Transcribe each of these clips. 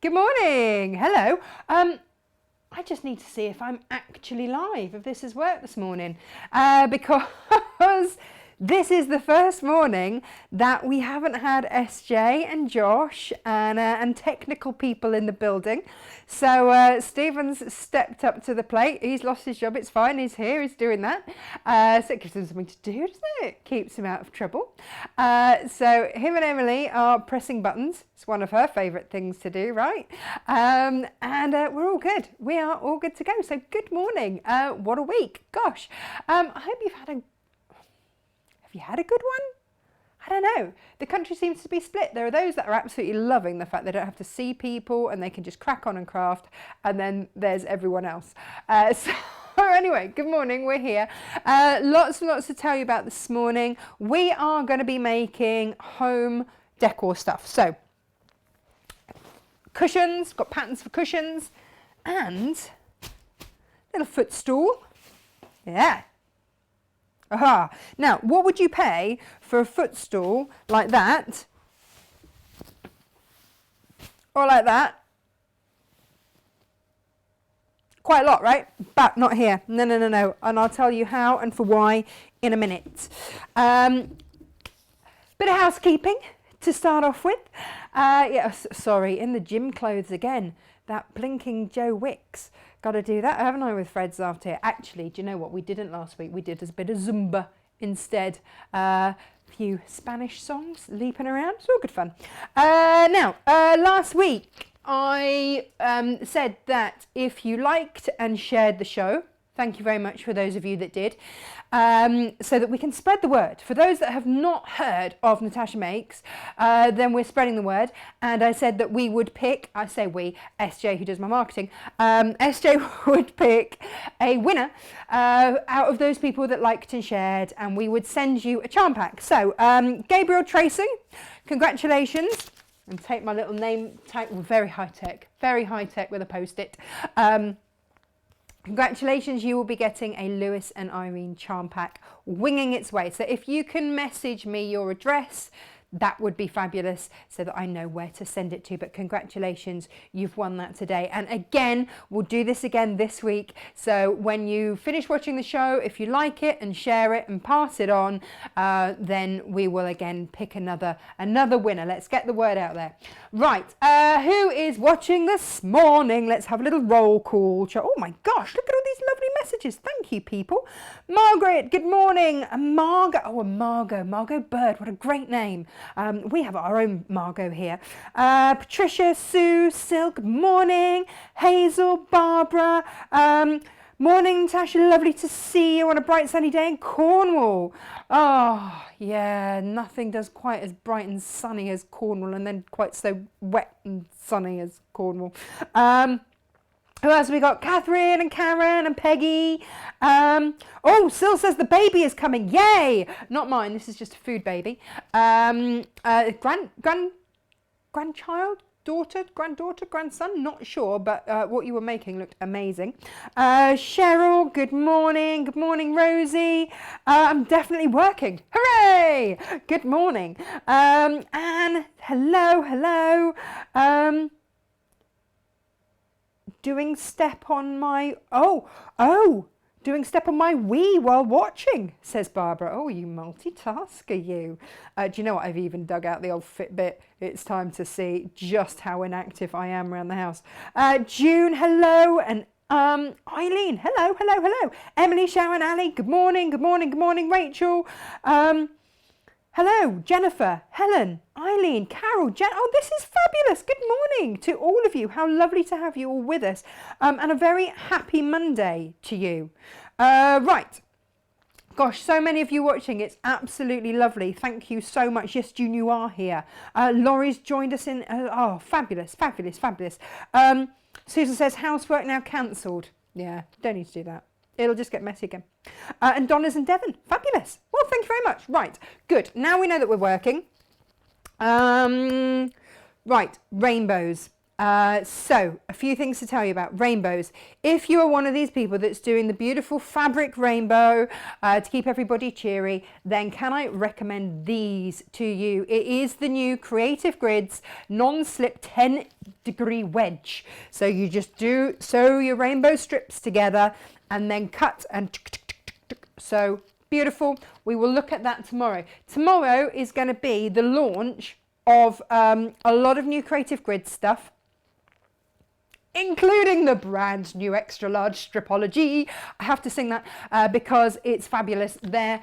Good morning. Hello. I just need to see if I'm actually live, if this has worked this morning, because this is the first morning that we haven't had SJ and Josh and technical people in the building. So Stephen's stepped up to the plate. He's lost his job. It's fine. He's here. He's doing that. So it gives him something to do, doesn't it? Keeps him out of trouble. So him and Emily are pressing buttons. It's one of her favourite things to do, right? And we're all good. We are all good to go. So good morning. What a week. Gosh. I hope you've had a... Have you had a good one? I don't know. The country seems to be split. There are those that are absolutely loving the fact they don't have to see people and they can just crack on and craft. And then there's everyone else. So anyway, good morning. We're here. Lots and lots to tell you about this morning. We are going to be making home decor stuff. So cushions, got patterns for cushions and little footstool. Yeah. Aha. Now, what would you pay for a footstool like that? Or like that? Quite a lot, right? But not here. No, no, no, no. And I'll tell you how and for why in a minute. Bit of housekeeping to start off with. Sorry, in the gym clothes again. That blinking Joe Wicks. Got to do that, haven't I, with Fred's after here? Actually, do you know what we didn't last week? We did a bit of Zumba instead. A few Spanish songs leaping around. It's all good fun. Last week I said that if you liked and shared the show, thank you very much for those of you that did, so that we can spread the word. For those that have not heard of Natasha Makes, then we're spreading the word. And I said that we would pick, I say we, SJ who does my marketing, SJ would pick a winner out of those people that liked and shared, and we would send you a charm pack. So Gabriel Tracy, congratulations. And take my little name tag, well, very high tech with a post-it. Congratulations, you will be getting a Lewis and Irene charm pack winging its way. So if you can message me your address, that would be fabulous so that I know where to send it to. But congratulations, you've won that today. And again, we'll do this again this week. So when you finish watching the show, if you like it and share it and pass it on, then we will again pick another winner. Let's get the word out there. Right, who is watching this morning? Let's have a little roll call. Oh my gosh, look at all these lovely messages. Thank you, people. Margaret, good morning. Margot Bird, what a great name. We have our own Margot here. Patricia, Sue, Silk, morning. Hazel, Barbara, morning, Natasha, lovely to see you on a bright sunny day in Cornwall. Oh, yeah, nothing does quite as bright and sunny as Cornwall, and then quite so wet and sunny as Cornwall. Who else have we got? Catherine and Karen and Peggy. Sil says the baby is coming. Yay! Not mine. This is just a food baby. Grandchild? Granddaughter, grandson, not sure, but what you were making looked amazing. Cheryl, good morning. Good morning, Rosie. I'm definitely working. Hooray! Good morning. Anne, hello. Doing step on my doing step on my Wii while watching, says Barbara. Oh, you multitasker, you. Do you know what? I've even dug out the old Fitbit. It's time to see just how inactive I am around the house. June, hello, and Eileen, hello. Emily, Sharon, Ali, good morning. Rachel, hello, Jennifer, Helen, Eileen, Carol, oh, this is fabulous. Good morning to all of you. How lovely to have you all with us. And a very happy Monday to you. Right. Gosh, so many of you watching. It's absolutely lovely. Thank you so much. Yes, June, you are here. Laurie's joined us in. Fabulous. Susan says, housework now cancelled. Yeah, don't need to do that. It'll just get messy again. And Donna's in Devon. Fabulous. Well, thank you very much. Right, good. Now we know that we're working. Right, rainbows. So a few things to tell you about rainbows. If you are one of these people that's doing the beautiful fabric rainbow to keep everybody cheery, then can I recommend these to you? It is the new Creative Grids non-slip 10-degree wedge. So you just sew your rainbow strips together and then cut and so beautiful. We will look at that tomorrow. Tomorrow is going to be the launch of a lot of new Creative Grid stuff, including the brand new extra large Stripology. I have to sing that because it's fabulous. There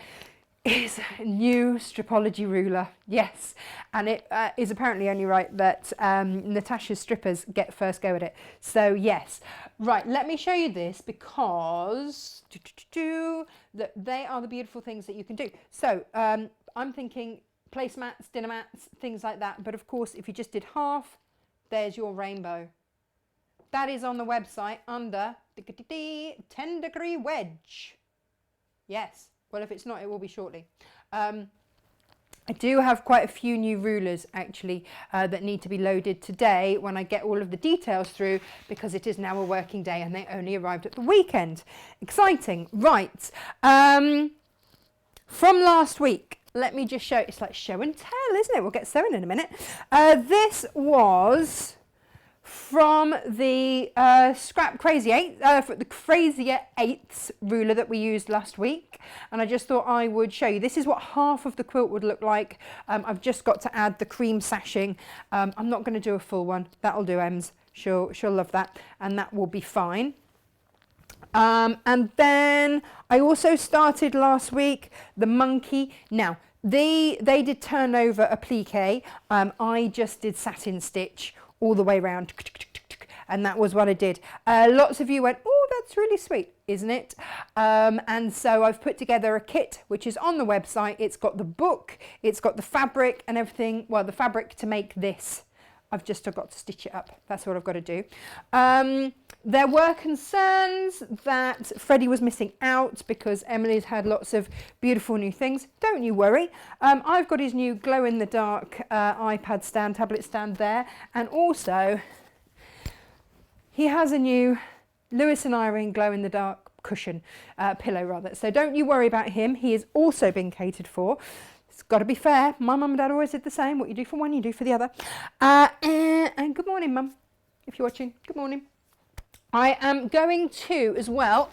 is a new Stripology ruler, yes, and it is apparently only right that Natasha's strippers get first go at it. So yes, right, let me show you this because that they are the beautiful things that you can do. So I'm thinking placemats, dinner mats, things like that, but of course if you just did half, there's your rainbow. That is on the website under 10-degree wedge. Yes. Well, if it's not, it will be shortly. I do have quite a few new rulers actually that need to be loaded today when I get all of the details through, because it is now a working day and they only arrived at the weekend. Exciting. Right. From last week, let me just show, it's like show and tell, isn't it? We'll get sewing in a minute. This was from the Scrap Crazy 8, the Crazier 8s ruler that we used last week, and I just thought I would show you. This is what half of the quilt would look like. I've just got to add the cream sashing. I'm not going to do a full one. That'll do, Ems. She'll love that, and that will be fine. And then I also started last week the Monkey. Now they did turn over applique. I just did satin stitch all the way around, and that was what I did. Lots of you went, oh, that's really sweet, isn't it? And so I've put together a kit which is on the website. It's got the book, it's got the fabric and everything. Well, the fabric to make this, I've just got to stitch it up. That's what I've got to do. There were concerns that Freddie was missing out because Emily's had lots of beautiful new things. Don't you worry. I've got his new glow-in-the-dark iPad stand, tablet stand there. And also, he has a new Lewis and Irene glow-in-the-dark cushion, pillow rather. So don't you worry about him. He has also been catered for. It's got to be fair. My mum and dad always did the same. What you do for one, you do for the other. And good morning, Mum, if you're watching. Good morning. I am going to, as well,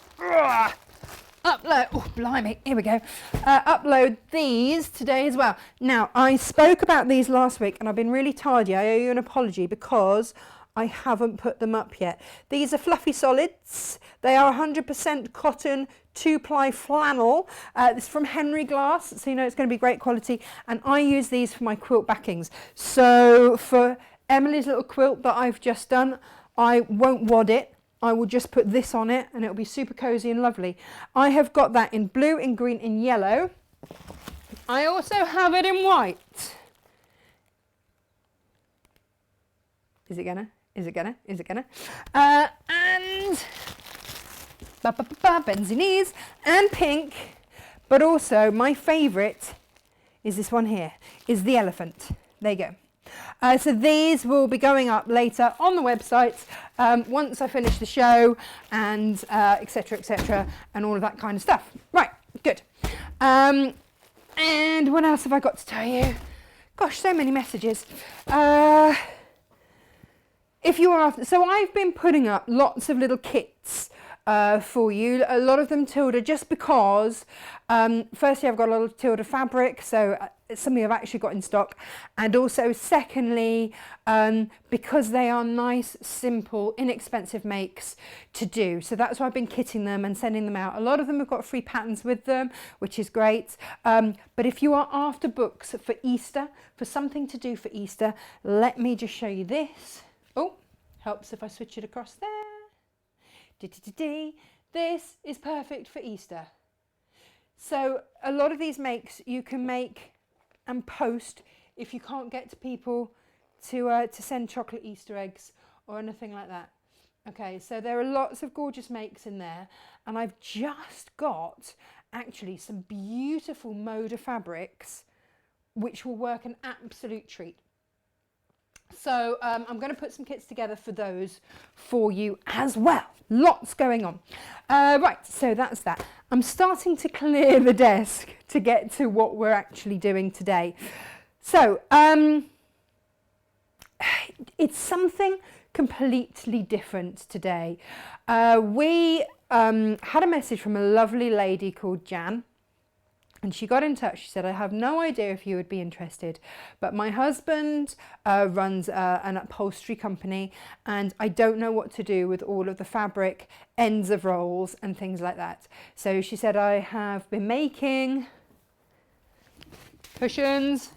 upload, oh, blimey, here we go, upload these today as well. Now, I spoke about these last week, and I've been really tardy. I owe you an apology because I haven't put them up yet. These are fluffy solids. They are 100% cotton, 2-ply flannel. This is from Henry Glass, so you know it's going to be great quality. And I use these for my quilt backings. So for Emily's little quilt that I've just done, I won't wad it. I will just put this on it and it'll be super cozy and lovely. I have got that in blue, in green, in yellow. I also have it in white. Is it gonna? Is it gonna? Is it gonna? And Benzinese and pink. But also my favourite is this one here, is the elephant. There you go. So these will be going up later on the website once I finish the show and etc, and all of that kind of stuff. Right, good. And what else have I got to tell you? Gosh, so many messages. If you are after, so I've been putting up lots of little kits for you, a lot of them Tilda, just because firstly I've got a lot of Tilda fabric, so it's something I've actually got in stock, and also secondly because they are nice, simple, inexpensive makes to do, so that's why I've been kitting them and sending them out. A lot of them have got free patterns with them, which is great, but if you are after books for Easter, for something to do for Easter, let me just show you this. Oh, helps if I switch it across there. This is perfect for Easter. So a lot of these makes you can make and post if you can't get to people to send chocolate Easter eggs or anything like that. Okay, so there are lots of gorgeous makes in there, and I've just got actually some beautiful Moda fabrics which will work an absolute treat. So I'm going to put some kits together for those for you as well. Lots going on. Right, so that's that. I'm starting to clear the desk to get to what we're actually doing today. So it's something completely different today. We had a message from a lovely lady called Jan. And she got in touch. She said, I have no idea if you would be interested, but my husband runs an upholstery company and I don't know what to do with all of the fabric, ends of rolls and things like that. So she said, I have been making cushions,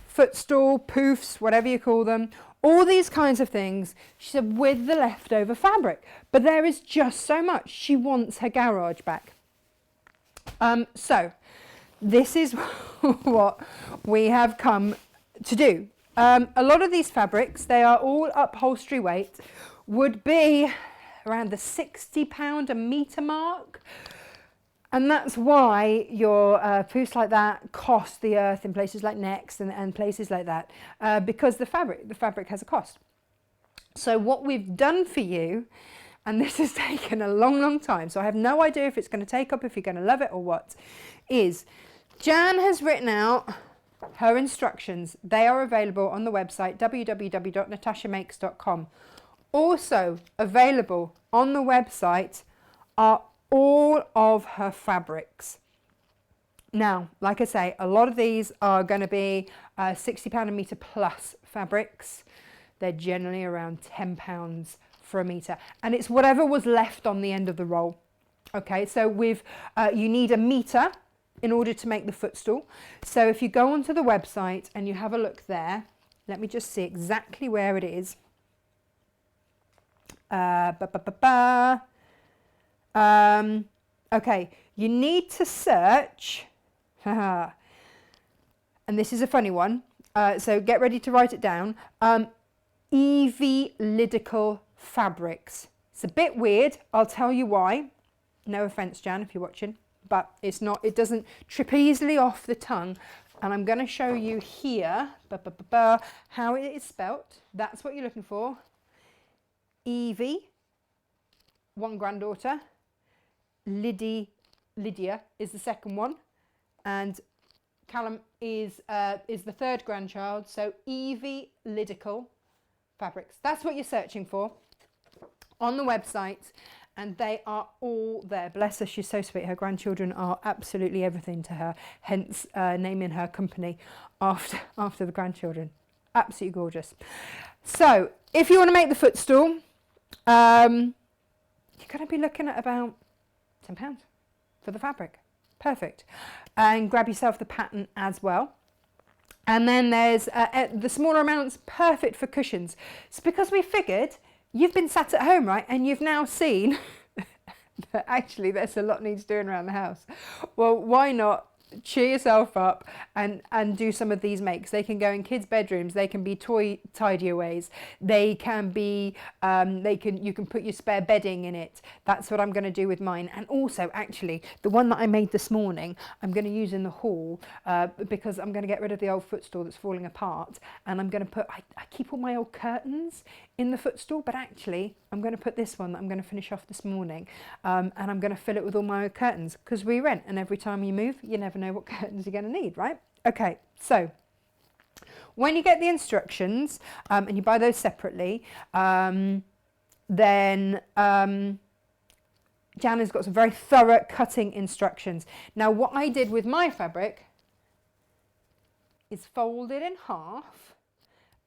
footstool, poofs, whatever you call them, all these kinds of things, she said, with the leftover fabric. But there is just so much. She wants her garage back. So this is what we have come to do. A lot of these fabrics, they are all upholstery weight, would be around the £60 a metre mark. And that's why your poofs like that cost the earth in places like Next and places like that, because the fabric has a cost. So what we've done for you, and this has taken a long, long time, so I have no idea if it's going to take up, if you're going to love it or what, is Jan has written out her instructions. They are available on the website www.natashamakes.com. Also available on the website are all of her fabrics. Now, like I say, a lot of these are going to be £60 a metre plus fabrics. They're generally around £10 for a metre, and it's whatever was left on the end of the roll. Okay, so with you need a metre in order to make the footstool. So if you go onto the website and you have a look there, let me just see exactly where it is. Okay, you need to search, and this is a funny one, so get ready to write it down. Evelydical fabrics. It's a bit weird. I'll tell you why. No offense, Jan, if you're watching, but it's not. It doesn't trip easily off the tongue. And I'm going to show you here how it is spelt. That's what you're looking for. Evie, one granddaughter. Lydia is the second one, and Callum is the third grandchild. So Evelydical fabrics. That's what you're searching for on the website, and they are all there. Bless her, she's so sweet. Her grandchildren are absolutely everything to her, hence naming her company after the grandchildren. Absolutely gorgeous. So if you want to make the footstool, you're going to be looking at about £10 for the fabric. Perfect. And grab yourself the pattern as well. And then there's the smaller amounts, perfect for cushions. It's because we figured you've been sat at home, right? And you've now seen that actually there's a lot needs doing around the house. Well, why not cheer yourself up and do some of these makes? They can go in kids' bedrooms. They can be toy tidy-aways. They can be, you can put your spare bedding in it. That's what I'm going to do with mine. And also, actually, the one that I made this morning, I'm going to use in the hall because I'm going to get rid of the old footstool that's falling apart. And I'm going to put, I keep all my old curtains in the footstool, but actually I'm going to put this one that I'm going to finish off this morning, and I'm going to fill it with all my old curtains, because we rent, and every time you move you never know what curtains you're going to need, right? Okay, so when you get the instructions and you buy those separately, then Jan has got some very thorough cutting instructions. Now what I did with my fabric is fold it in half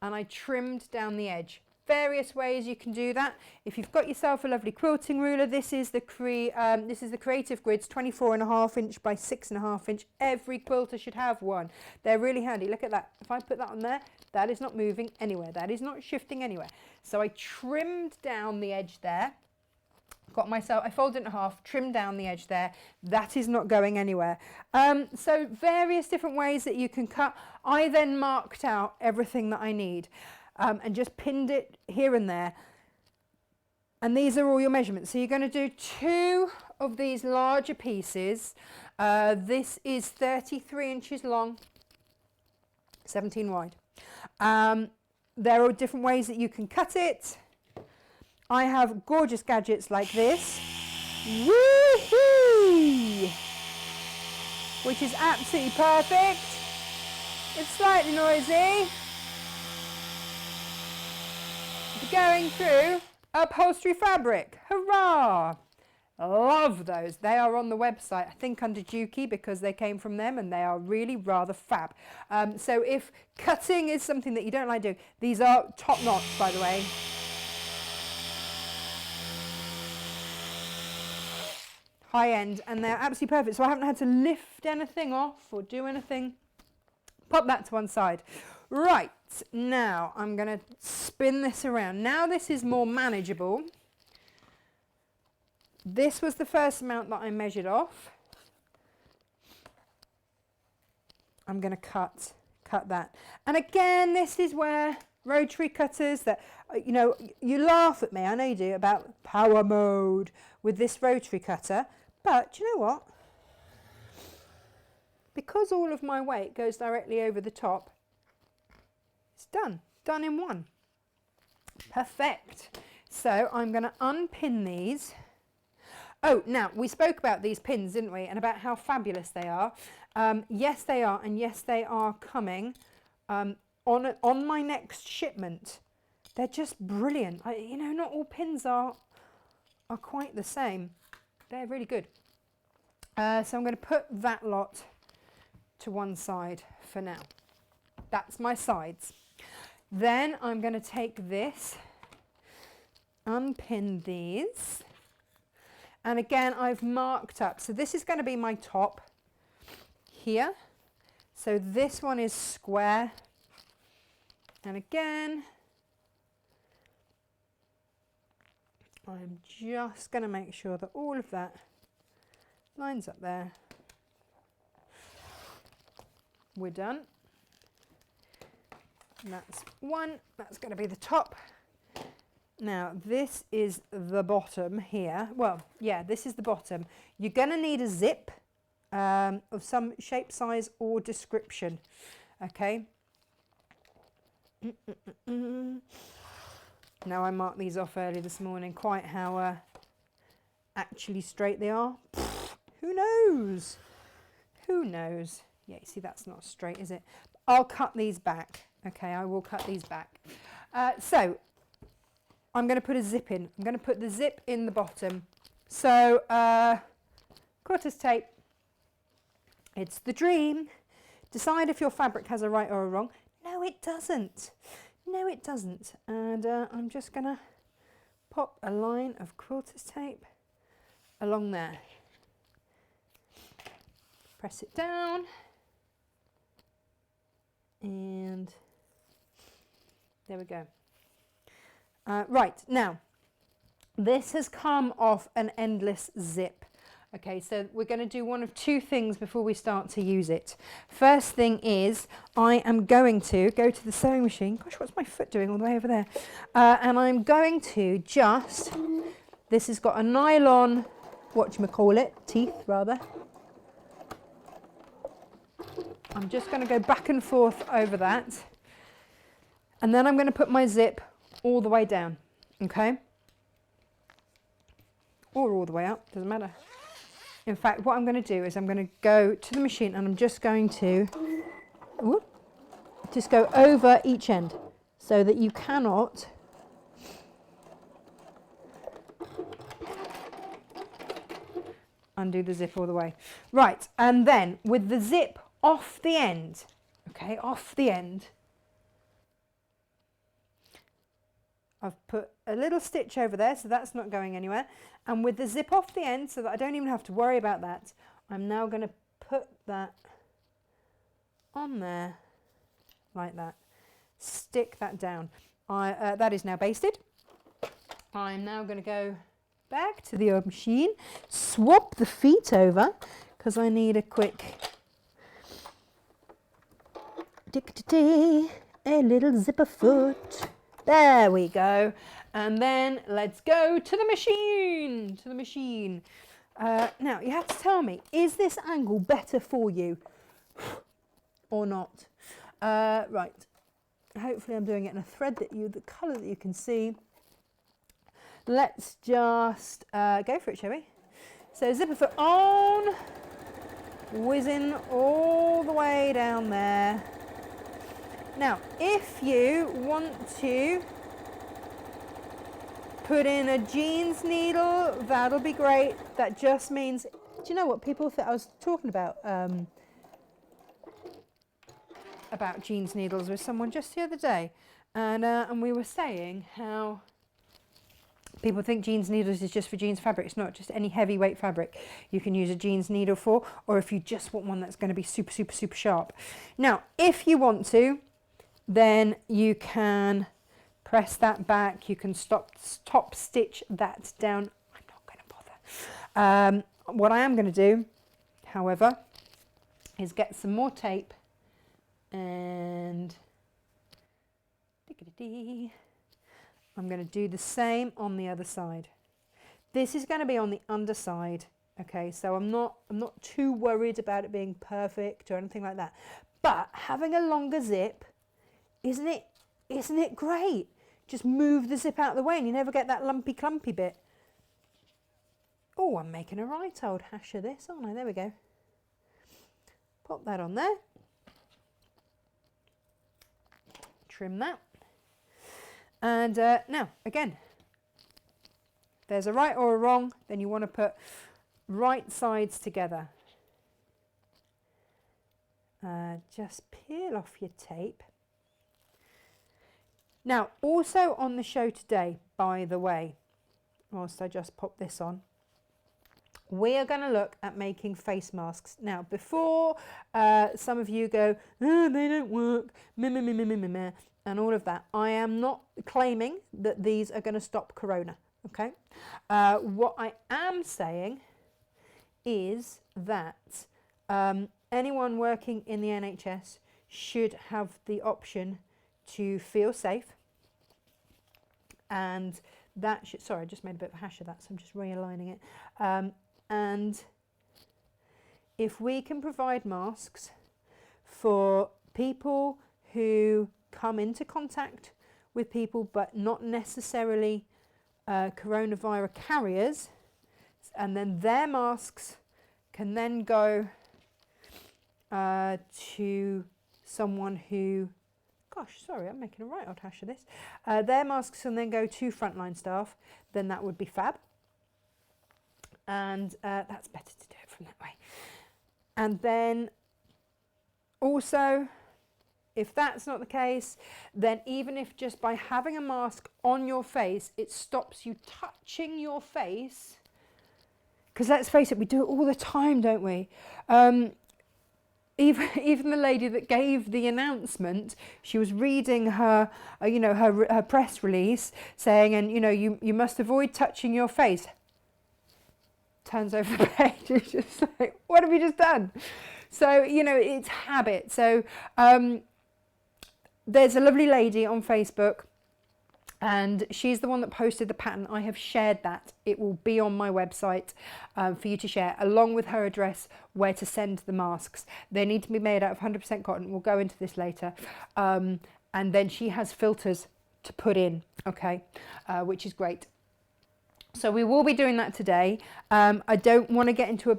and I trimmed down the edge. Various ways you can do that. If you've got yourself a lovely quilting ruler, this is the Creative Grids 24.5 inch by 6.5 inch. Every quilter should have one. They're really handy. Look at that. If I put that on there, that is not moving anywhere. That is not shifting anywhere. So I trimmed down the edge there. I folded it in half, trimmed down the edge there. That is not going anywhere. So various different ways that you can cut. I then marked out everything that I need. And just pinned it here and there. And these are all your measurements. So you're going to do 2 of these larger pieces. This is 33 inches long, 17 wide. There are different ways that you can cut it. I have gorgeous gadgets like this. Woohoo! Which is absolutely perfect. It's slightly noisy. Going through upholstery fabric. Hurrah! Love those. They are on the website, I think under Dukey, because they came from them, and they are really rather fab. So if cutting is something that you don't like doing, these are top notch, by the way. High end, and they're absolutely perfect. So I haven't had to lift anything off or do anything. Pop that to one side. Right, now I'm going to spin this around. Now this is more manageable. This was the first amount that I measured off. I'm going to cut that. And again, this is where rotary cutters that, you know, you laugh at me, I know you do, about power mode with this rotary cutter. But do you know what? Because all of my weight goes directly over the top, it's done in one. Perfect. So I'm going to unpin these. Oh, now we spoke about these pins, didn't we? And about how fabulous they are. Yes, they are. And yes, they are coming on my next shipment. They're just brilliant. You know, not all pins are quite the same. They're really good. So I'm going to put that lot to one side for now. That's my sides. Then I'm going to take this, unpin these, and again I've marked up. So this is going to be my top here. So this one is square, and again I'm just going to make sure that all of that lines up there. We're done. And that's one. That's going to be the top. Now this is the bottom here. Well, yeah, this is the bottom. You're going to need a zip of some shape, size or description. Okay. Now I marked these off early this morning, quite how actually straight they are. Who knows? Who knows? Yeah, you see that's not straight, is it? I'll cut these back. Okay, I will cut these back. So I'm going to put a zip in. I'm going to put the zip in the bottom. So quarters tape. It's the dream. Decide if your fabric has a right or a wrong. No, it doesn't. No, it doesn't. And I'm just going to pop a line of quarters tape along there. Press it down. And there we go. Right, now, this has come off an endless zip. Okay, so we're going to do one of two things before we start to use it. First thing is, I am going to go to the sewing machine. Gosh, what's my foot doing all the way over there? And I'm going to just, this has got a nylon, whatchamacallit, teeth rather. I'm just going to go back and forth over that. And then I'm going to put my zip all the way down, okay? Or all the way up, doesn't matter. In fact, what I'm going to do is I'm going to go to the machine and I'm just going to just go over each end so that you cannot undo the zip all the way. Right, and then with the zip off the end, okay, off the end, I've put a little stitch over there, so that's not going anywhere. And with the zip off the end, so that I don't even have to worry about that, I'm now going to put that on there, like that. Stick that down. That is now basted. I'm now going to go back to the machine, swap the feet over, because I need a quick a little zipper foot. There we go. And then let's go to the machine. Now you have to tell me, is this angle better for you or not? Right, hopefully I'm doing it in a thread that the colour that you can see. Let's just go for it, shall we? So zipper foot on, whizzing all the way down there. Now, if you want to put in a jeans needle, that'll be great. That just means, do you know what people think? I was talking about jeans needles with someone just the other day, and we were saying how people think jeans needles is just for jeans fabric. It's not. Just any heavyweight fabric you can use a jeans needle for, or if you just want one that's going to be super, super, super sharp. Now, if you want to, then you can press that back. You can top stitch that down. I'm not going to bother. What I am going to do, however, is get some more tape and I'm going to do the same on the other side. This is going to be on the underside, okay? So I'm not too worried about it being perfect or anything like that. But having a longer zip, isn't it great? Just move the zip out of the way and you never get that lumpy clumpy bit. Oh, I'm making a right old hash of this, aren't I? There we go. Pop that on there. Trim that. And now, again, if there's a right or a wrong, then you want to put right sides together. Just peel off your tape. Now, also on the show today, by the way, whilst I just pop this on, we are going to look at making face masks. Now, before some of you go, oh, they don't work, meh, meh, meh, meh, meh, meh, meh, and all of that, I am not claiming that these are going to stop corona, okay? What I am saying is that anyone working in the NHS should have the option to feel safe, and that should, sorry, I just made a bit of a hash of that, so I'm just realigning it. And if we can provide masks for people who come into contact with people but not necessarily coronavirus carriers, and then their masks can then go to someone who, gosh, sorry, I'm making a right old hash of this. Their masks can then go to frontline staff, then that would be fab. And that's better to do it from that way. And then also, if that's not the case, then even if just by having a mask on your face, it stops you touching your face, because let's face it, we do it all the time, don't we? Even the lady that gave the announcement, she was reading her, her press release saying, and you must avoid touching your face. Turns over the page, it's just like, what have you just done? So, it's habit. So there's a lovely lady on Facebook, and she's the one that posted the pattern. I have shared that. It will be on my website for you to share, along with her address where to send the masks. They need to be made out of 100% cotton. We'll go into this later. And then she has filters to put in, okay, which is great. So we will be doing that today. I don't want to get into a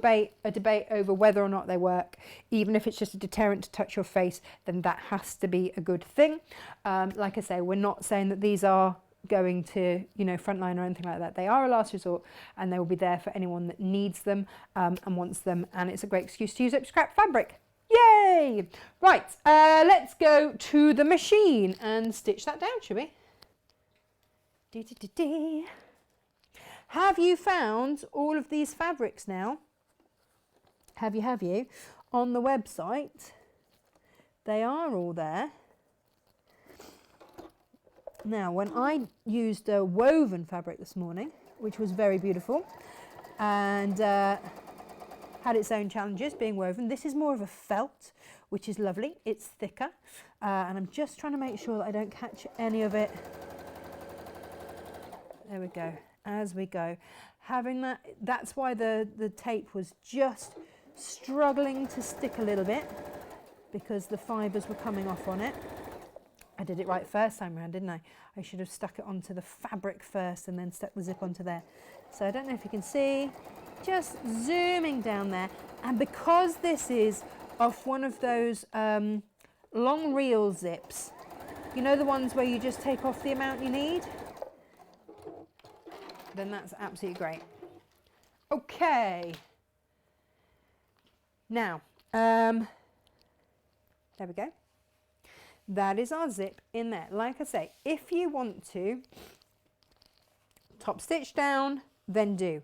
debate over whether or not they work. Even if it's just a deterrent to touch your face, then that has to be a good thing. Like I say, we're not saying that these are going to, frontline or anything like that. They are a last resort, and they will be there for anyone that needs them and wants them. And it's a great excuse to use up scrap fabric. Yay! Right, let's go to the machine and stitch that down, shall we? Dee-dee-dee-dee. Have you found all of these fabrics now? Have you? On the website, they are all there. Now, when I used a woven fabric this morning, which was very beautiful, and had its own challenges being woven, this is more of a felt, which is lovely. It's thicker, and I'm just trying to make sure that I don't catch any of it. There we go. As we go, having that's why the tape was just struggling to stick a little bit. because the fibres were coming off on it. I did it right first time around, didn't I? I should have stuck it onto the fabric first and then stuck the zip onto there. So I don't know if you can see, just zooming down there. And because this is off one of those long reel zips, you know, the ones where you just take off the amount you need, then that's absolutely great. Okay. Now, there we go. That is our zip in there. Like I say, if you want to top stitch down, then do.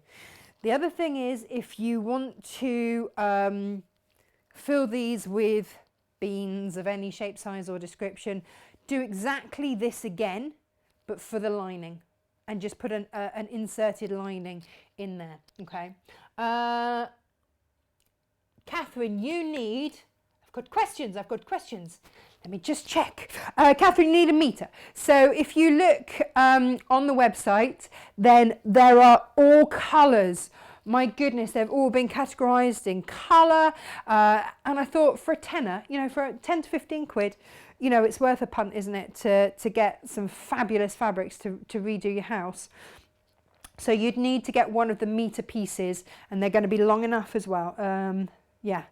The other thing is, if you want to fill these with beans of any shape, size or description, do exactly this again, but for the lining, and just put an inserted lining in there, okay? Catherine, you need, I've got questions. Let me just check. Catherine, you need a meter. So if you look on the website, then there are all colours. My goodness, they've all been categorised in colour. And I thought for a tenner, you know, for 10 to 15 quid, you know, it's worth a punt, isn't it, to get some fabulous fabrics to redo your house. So you'd need to get one of the meter pieces, and they're going to be long enough as well. Yeah.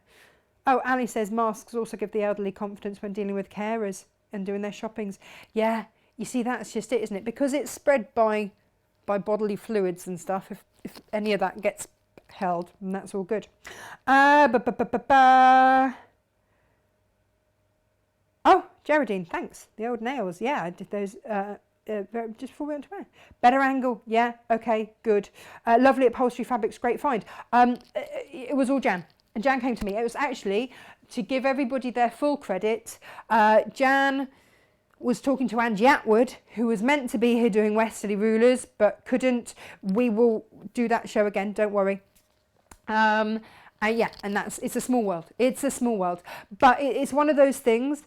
Oh, Ali says masks also give the elderly confidence when dealing with carers and doing their shoppings. Yeah, you see, that's just it, isn't it? Because it's spread by bodily fluids and stuff. If any of that gets held, and that's all good. Oh, Geraldine, thanks. The old nails. Yeah, I did those just before we went to bed. Better angle. Yeah, okay, good. Lovely upholstery fabrics, great find. It was all Jan. And Jan came to me. It was actually, to give everybody their full credit, Jan was talking to Angie Atwood, who was meant to be here doing Westerly Rulers, but couldn't. We will do that show again, don't worry. Yeah, and it's a small world. It's a small world. But it's one of those things,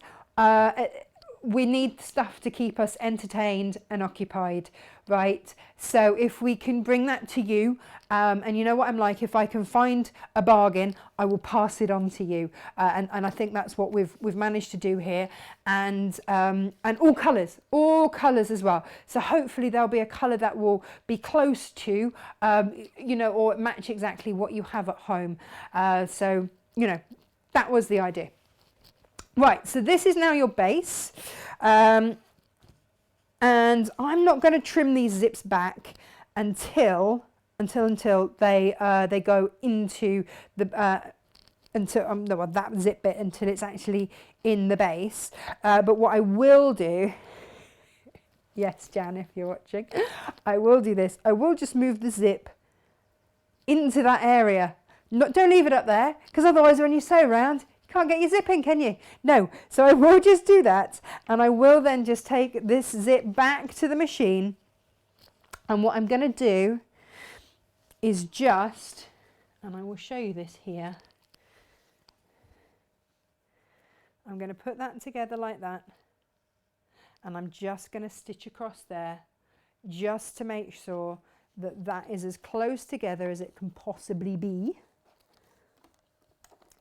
we need stuff to keep us entertained and occupied, right? So if we can bring that to you, and you know what I'm like, if I can find a bargain, I will pass it on to you. And I think that's what we've managed to do here. And all colours as well. So hopefully there'll be a colour that will be close to, you know, or match exactly what you have at home. So, you know, that was the idea. Right, so this is now your base, and I'm not going to trim these zips back until they go into the that zip bit, until it's actually in the base. But what I will do, yes, Jan, if you're watching, I will do this. I will just move the zip into that area. Don't leave it up there, because otherwise when you sew around, can't get your zip in, can you? No. So I will just do that, and I will then just take this zip back to the machine, and what I'm going to do is just, and I will show you this here, I'm going to put that together like that, and I'm just going to stitch across there just to make sure that that is as close together as it can possibly be.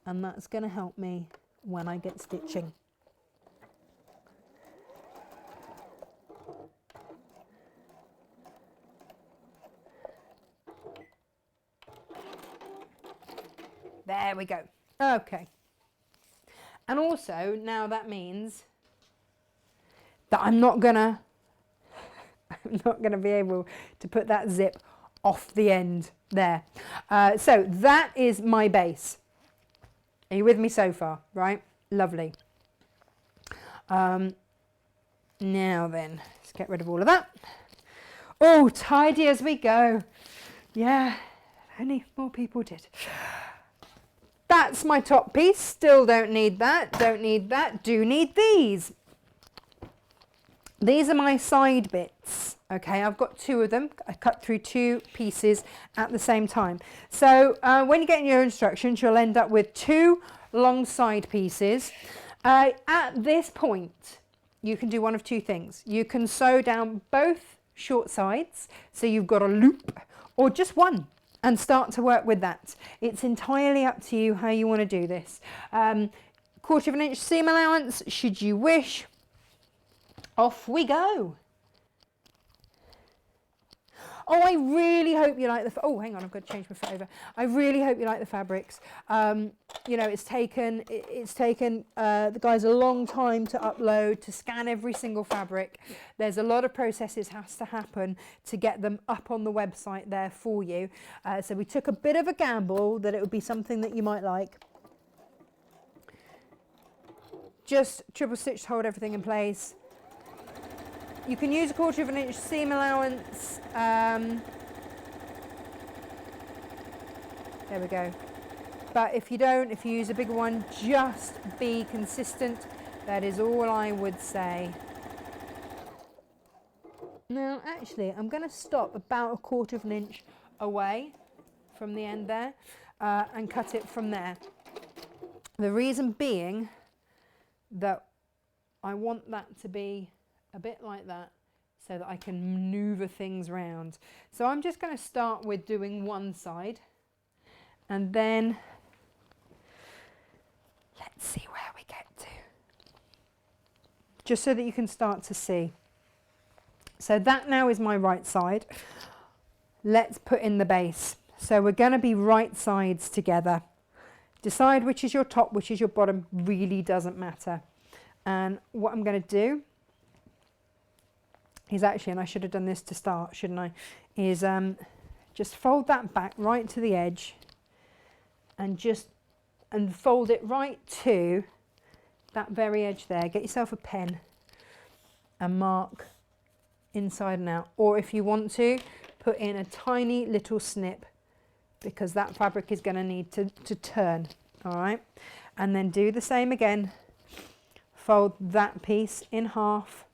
And that's going to help me when I get stitching. There we go. Okay. And also, now that means that I'm not gonna be able to put that zip off the end there. So that is my base. Are you with me so far? Right? Lovely. Now then, let's get rid of all of that. Oh, tidy as we go. Yeah, only more people did. That's my top piece. Still don't need that. Don't need that. Do need these. These are my side bits. Okay, I've got two of them. I cut through two pieces at the same time. So when you get in your instructions, you'll end up with two long side pieces. At this point, you can do one of two things. You can sew down both short sides, so you've got a loop, or just one, and start to work with that. It's entirely up to you how you want to do this. 1/4 inch seam allowance, should you wish. Off we go. Oh, I really hope you like the, oh, hang on, I've got to change my foot over. I really hope you like the fabrics. You know, it's taken the guys a long time to upload, to scan every single fabric. There's a lot of processes has to happen to get them up on the website there for you. So we took a bit of a gamble that it would be something that you might like. Just triple stitch to hold everything in place. You can use a 1/4 inch seam allowance. There we go. But if you don't, if you use a bigger one, just be consistent. That is all I would say. Now, actually, I'm going to stop about a 1/4 inch away from the end there and cut it from there. The reason being that I want that to be a bit like that so that I can maneuver things around. So I'm just going to start with doing one side and then let's see where we get to. Just so that you can start to see. So that now is my right side. Let's put in the base. So we're going to be right sides together. Decide which is your top, which is your bottom, really doesn't matter. And what I'm going to do is actually, and I should have done this to start, shouldn't I, is just fold that back right to the edge and fold it right to that very edge there. Get yourself a pen and mark inside and out. Or if you want to, put in a tiny little snip because that fabric is going to need to turn, all right? And then do the same again. Fold that piece in half.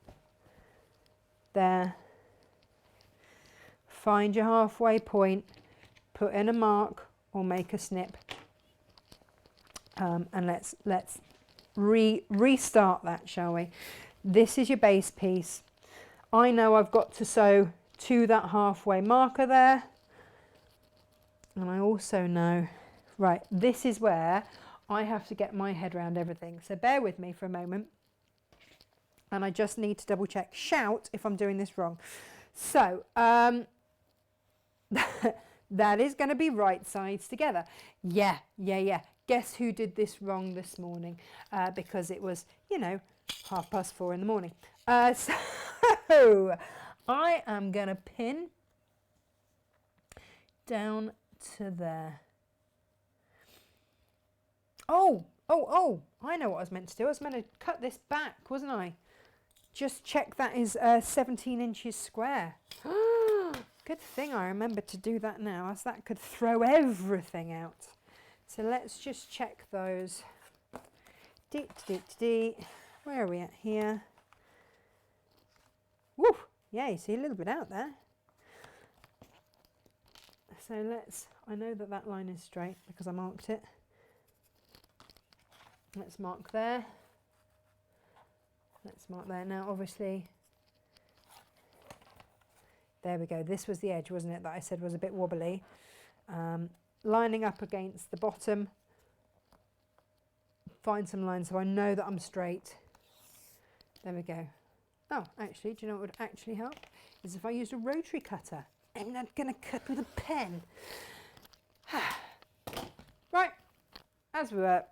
There, find your halfway point, put in a mark or make a snip, and let's restart that, shall we? This is your base piece. I know I've got to sew to that halfway marker there, and I also know, right, this is where I have to get my head around everything, so bear with me for a moment. And I just need to double check. Shout if I'm doing this wrong. So that is going to be right sides together. Yeah. Guess who did this wrong this morning? Because it was, you know, 4:30 in the morning. So I am going to pin down to there. Oh, I know what I was meant to do. I was meant to cut this back, wasn't I? Just check that is 17 inches square. Good thing I remember to do that now, as that could throw everything out. So let's just check those. Where are we at here? Woo! Yeah, you see a little bit out there. So I know that that line is straight because I marked it. Let's mark there. Let's mark there. Now, obviously, there we go. This was the edge, wasn't it, that I said was a bit wobbly. Lining up against the bottom. Find some lines so I know that I'm straight. There we go. Oh, actually, do you know what would actually help? Is if I used a rotary cutter. I'm not going to cut with a pen. Right, as we were.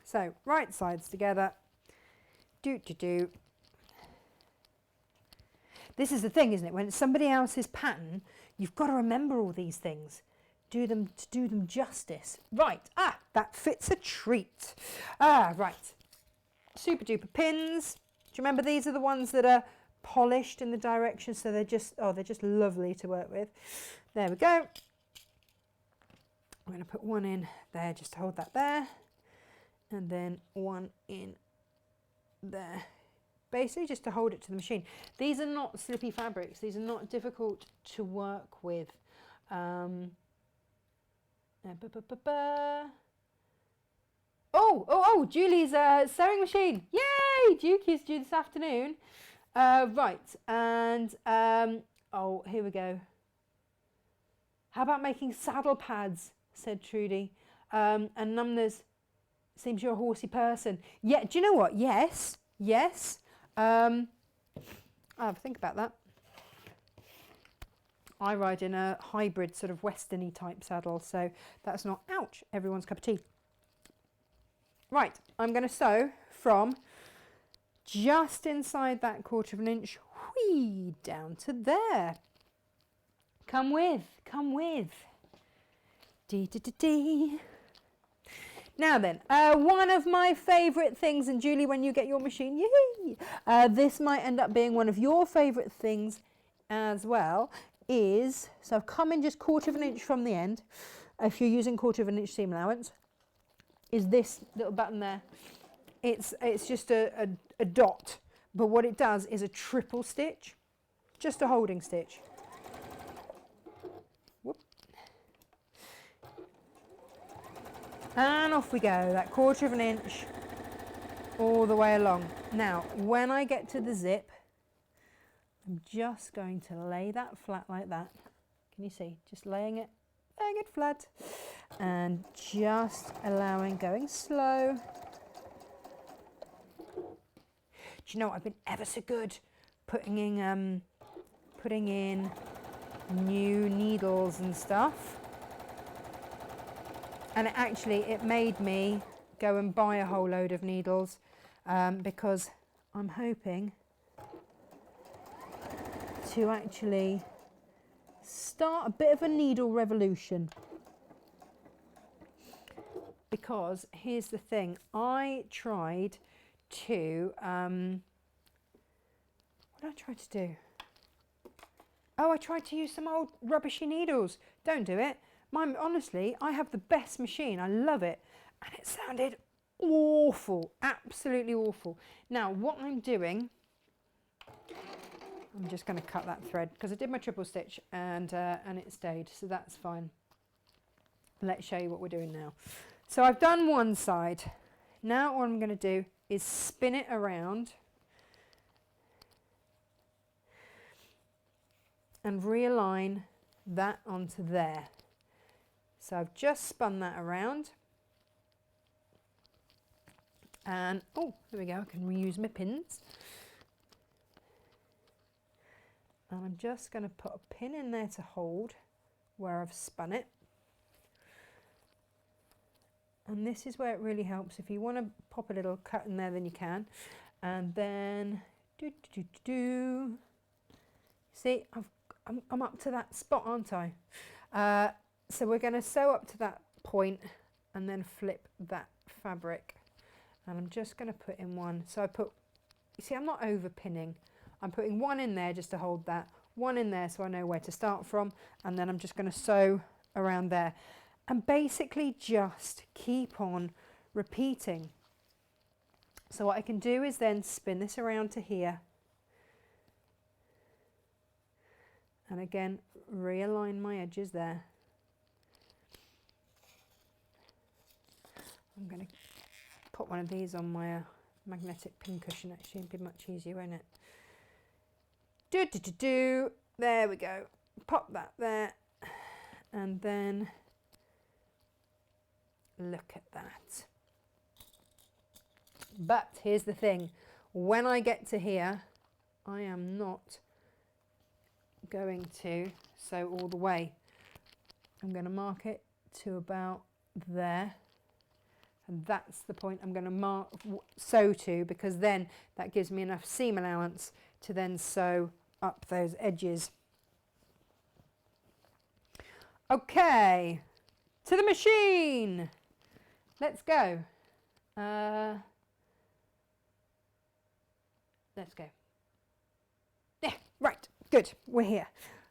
So, right sides together. This is the thing, isn't it? When it's somebody else's pattern, you've got to remember all these things. Do them justice. Right, that fits a treat. Right. Super duper pins. Do you remember these are the ones that are polished in the direction, so they're just lovely to work with. There we go. I'm going to put one in there just to hold that there. And then one in there, basically just to hold it to the machine. These are not slippy fabrics. These are not difficult to work with. Oh, Julie's sewing machine. Yay! Dukey's due this afternoon. Right, and oh, here we go. How about making saddle pads, said Trudy. And Numna's Seems you're a horsey person. Yeah, do you know what? Yes, yes. I'll have to think about that. I ride in a hybrid sort of westerny type saddle, so that's not, ouch, everyone's cup of tea. Right, I'm going to sew from just inside that 1/4 inch, whee, down to there. Come with, come with. Dee, dee, dee, dee. Now then, one of my favourite things, and Julie, when you get your machine, yay, this might end up being one of your favourite things as well, is, so I've come in just 1/4 inch from the end, if you're using 1/4 inch seam allowance, is this little button there. It's just a dot, but what it does is a triple stitch, just a holding stitch. Whoop. And off we go, that 1/4 inch all the way along. Now, when I get to the zip, I'm just going to lay that flat like that. Can you see? Just laying it flat and just allowing, going slow. Do you know what? I've been ever so good putting in new needles and stuff. And it made me go and buy a whole load of needles because I'm hoping to actually start a bit of a needle revolution. Because here's the thing, I tried to, what did I try to do? Oh, I tried to use some old rubbishy needles. Don't do it. Honestly, I have the best machine. I love it. And it sounded awful, absolutely awful. Now, what I'm doing, I'm just going to cut that thread because I did my triple stitch and it stayed, so that's fine. Let's show you what we're doing now. So I've done one side. Now what I'm going to do is spin it around and realign that onto there. So I've just spun that around and, oh, there we go, I can reuse my pins. And I'm just going to put a pin in there to hold where I've spun it. And this is where it really helps. If you want to pop a little cut in there, then you can. And then, see, I'm up to that spot, aren't I? So we're going to sew up to that point and then flip that fabric. And I'm just going to put in one. So you see, I'm not over pinning. I'm putting one in there just to hold that, one in there so I know where to start from, and then I'm just going to sew around there. And basically just keep on repeating. So what I can do is then spin this around to here. And again, realign my edges there. I'm going to put one of these on my magnetic pin cushion, actually, it'd be much easier, won't it? There we go. Pop that there. And then look at that. But here's the thing. When I get to here, I am not going to sew all the way. I'm going to mark it to about there. And that's the point I'm going to sew to, because then that gives me enough seam allowance to then sew up those edges. Okay, to the machine. Let's go. Let's go. Yeah, right, good, we're here.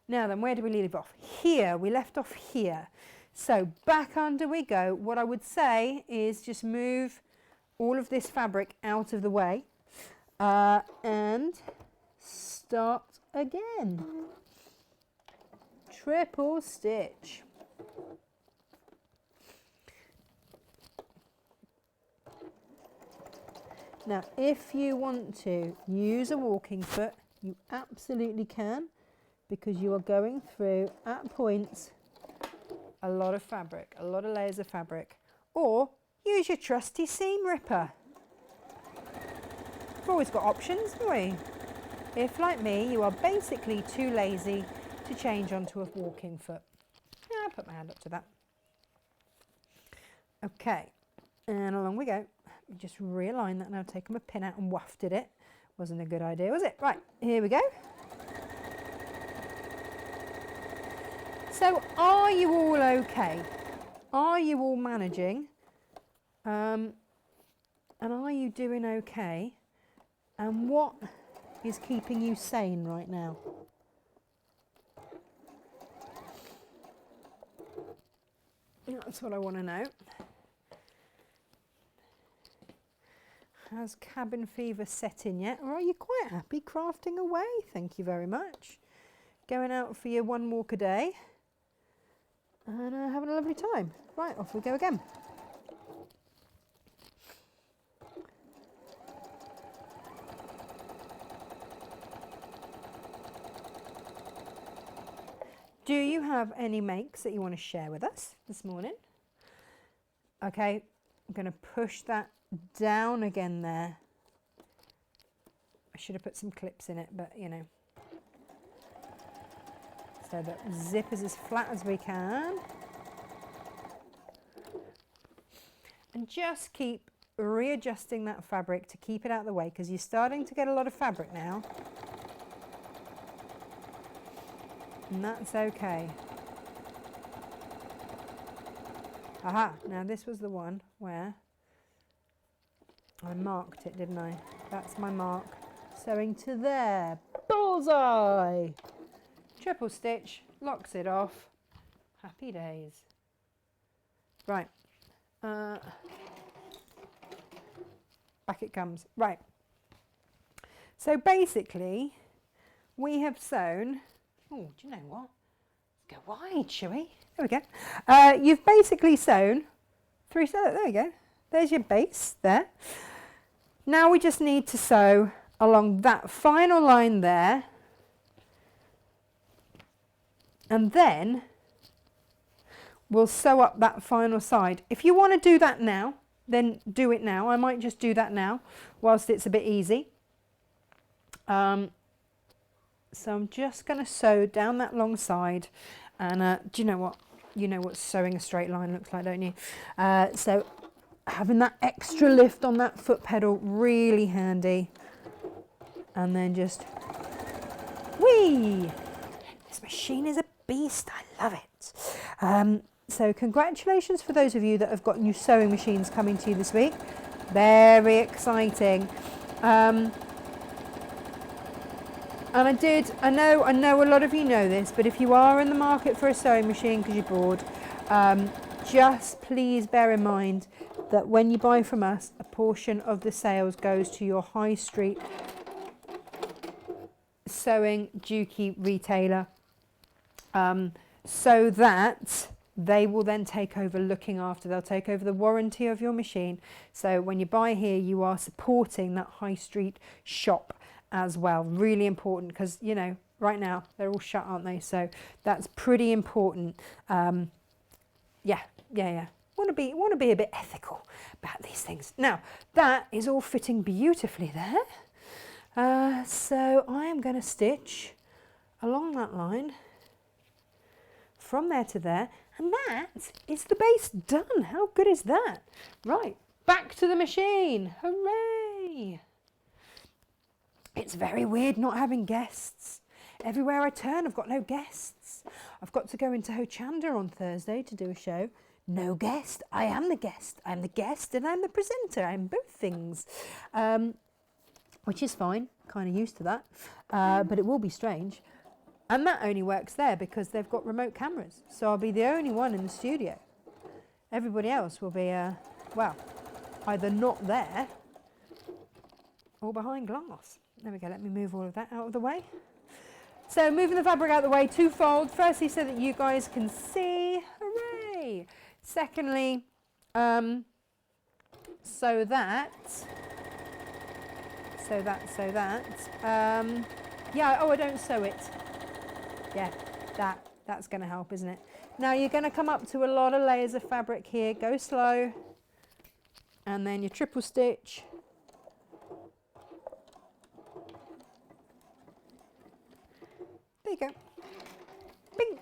Now then, where do we leave off? Here, we left off here. So back under we go. What I would say is just move all of this fabric out of the way and start again. Triple stitch. Now, if you want to use a walking foot, you absolutely can, because you are going through, at points, a lot of fabric, a lot of layers of fabric. Or use your trusty seam ripper. We've always got options, haven't we? If, like me, you are basically too lazy to change onto a walking foot. Yeah, I'll put my hand up to that. Okay, and along we go. Just realign that now, taken my pin out and wafted it. Wasn't a good idea, was it? Right, here we go. So, are you all okay? Are you all managing? And are you doing okay? And what is keeping you sane right now? That's what I want to know. Has cabin fever set in yet? Or are you quite happy crafting away? Thank you very much. Going out for your one walk a day. And having a lovely time. Right, off we go again. Do you have any makes that you want to share with us this morning? Okay, I'm going to push that down again there. I should have put some clips in it, but you know. So that zip is as flat as we can. And just keep readjusting that fabric to keep it out of the way, because you're starting to get a lot of fabric now. And that's okay. Aha, now this was the one where I marked it, didn't I? That's my mark. Sewing to there. Bullseye! Triple stitch, locks it off. Happy days. Right. Back it comes. Right. So basically, we have sewn. Oh, do you know what? Let's go wide, shall we? There we go. You've basically sewn 3. There we go. There's your base there. Now we just need to sew along that final line there. And then we'll sew up that final side. If you want to do that now, then do it now. I might just do that now whilst it's a bit easy. So I'm just going to sew down that long side, and do you know what? You know what sewing a straight line looks like, don't you? So having that extra lift on that foot pedal, really handy. And then just, whee! This machine is a beast, I love it. So congratulations for those of you that have got new sewing machines coming to you this week. Very exciting. And I know a lot of you know this, but if you are in the market for a sewing machine because you're bored, just please bear in mind that when you buy from us, a portion of the sales goes to your high street sewing dukey retailer, so that they will then take over looking after, they'll take over the warranty of your machine. So when you buy here, you are supporting that high street shop as well. Really important, because you know right now they're all shut, aren't they? So that's pretty important. Yeah. Want to be a bit ethical about these things. Now that is all fitting beautifully there. So I am going to stitch along that line from there to there, and that is the base done. How good is that? Right, back to the machine. Hooray! It's very weird not having guests. Everywhere I turn, I've got no guests. I've got to go into Hochanda on Thursday to do a show. No guest. I am the guest. I'm the guest and I'm the presenter. I'm both things. Which is fine. Kind of used to that. But it will be strange. And that only works there because they've got remote cameras. So I'll be the only one in the studio. Everybody else will be, well, either not there or behind glass. There we go, let me move all of that out of the way. So moving the fabric out of the way twofold. Firstly, so that you guys can see. Hooray! Secondly, so that. Yeah, oh, I don't sew it. Yeah, that's going to help, isn't it? Now you're going to come up to a lot of layers of fabric here. Go slow. and then your triple stitch. There you go. Bing.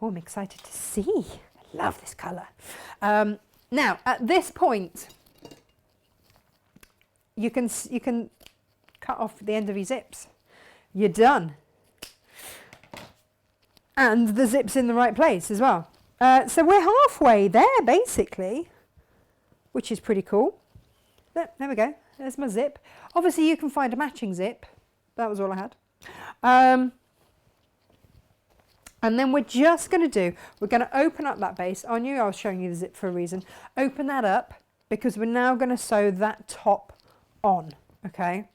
Oh, I'm excited to see. I love this colour. Now, at this point, you can cut off the end of your zips. You're done. And the zip's in the right place as well. So we're halfway there, basically, which is pretty cool. There we go. There's my zip. Obviously, you can find a matching zip. That was all I had. And then we're just going to we're going to open up that base. I knew I was showing you the zip for a reason. Open that up because we're now going to sew that top on, okay?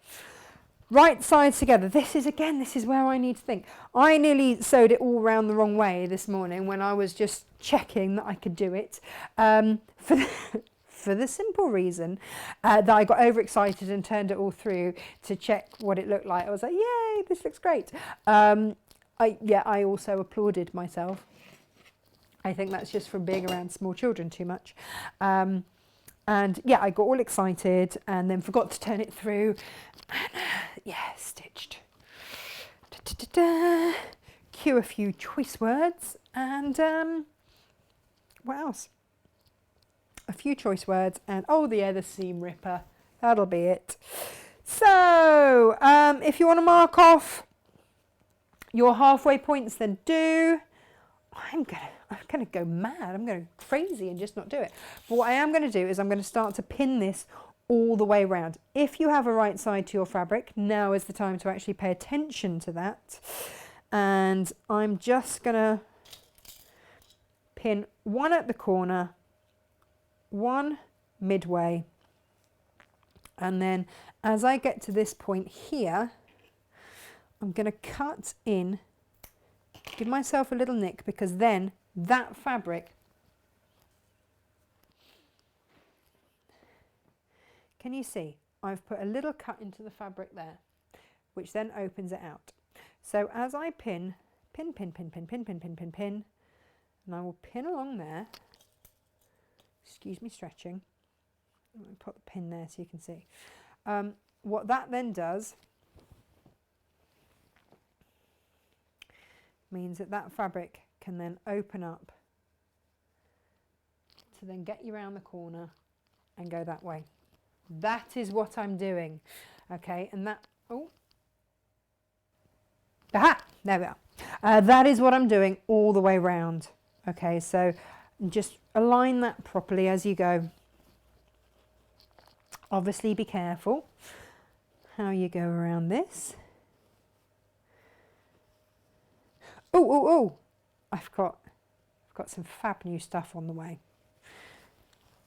Right sides together. This is where I need to think. I nearly sewed it all round the wrong way this morning when I was just checking that I could do it. For the simple reason that I got overexcited and turned it all through to check what it looked like. I was like, yay, this looks great. I also applauded myself. I think that's just from being around small children too much. And yeah, I got all excited and then forgot to turn it through. And yeah, stitched. Cue a few choice words and what else? A few choice words and the seam ripper. That'll be it. So if you want to mark off your halfway points, then do. I'm gonna go mad. I'm going crazy and just not do it. But what I am going to do is I'm going to start to pin this all the way around. If you have a right side to your fabric, now is the time to actually pay attention to that. And I'm just going to pin one at the corner, one midway, and then as I get to this point here, I'm going to cut in, give myself a little nick, because then that fabric, can you see? I've put a little cut into the fabric there, which then opens it out. So as I pin, and I will pin along there. Excuse me stretching. Let me put the pin there so you can see. What that then does means that fabric can then open up to then get you around the corner and go that way. That is what I'm doing. Okay, and that, aha, there we are. That is what I'm doing all the way round. Okay, so just align that properly as you go. Obviously be careful how you go around this. I've got some fab new stuff on the way.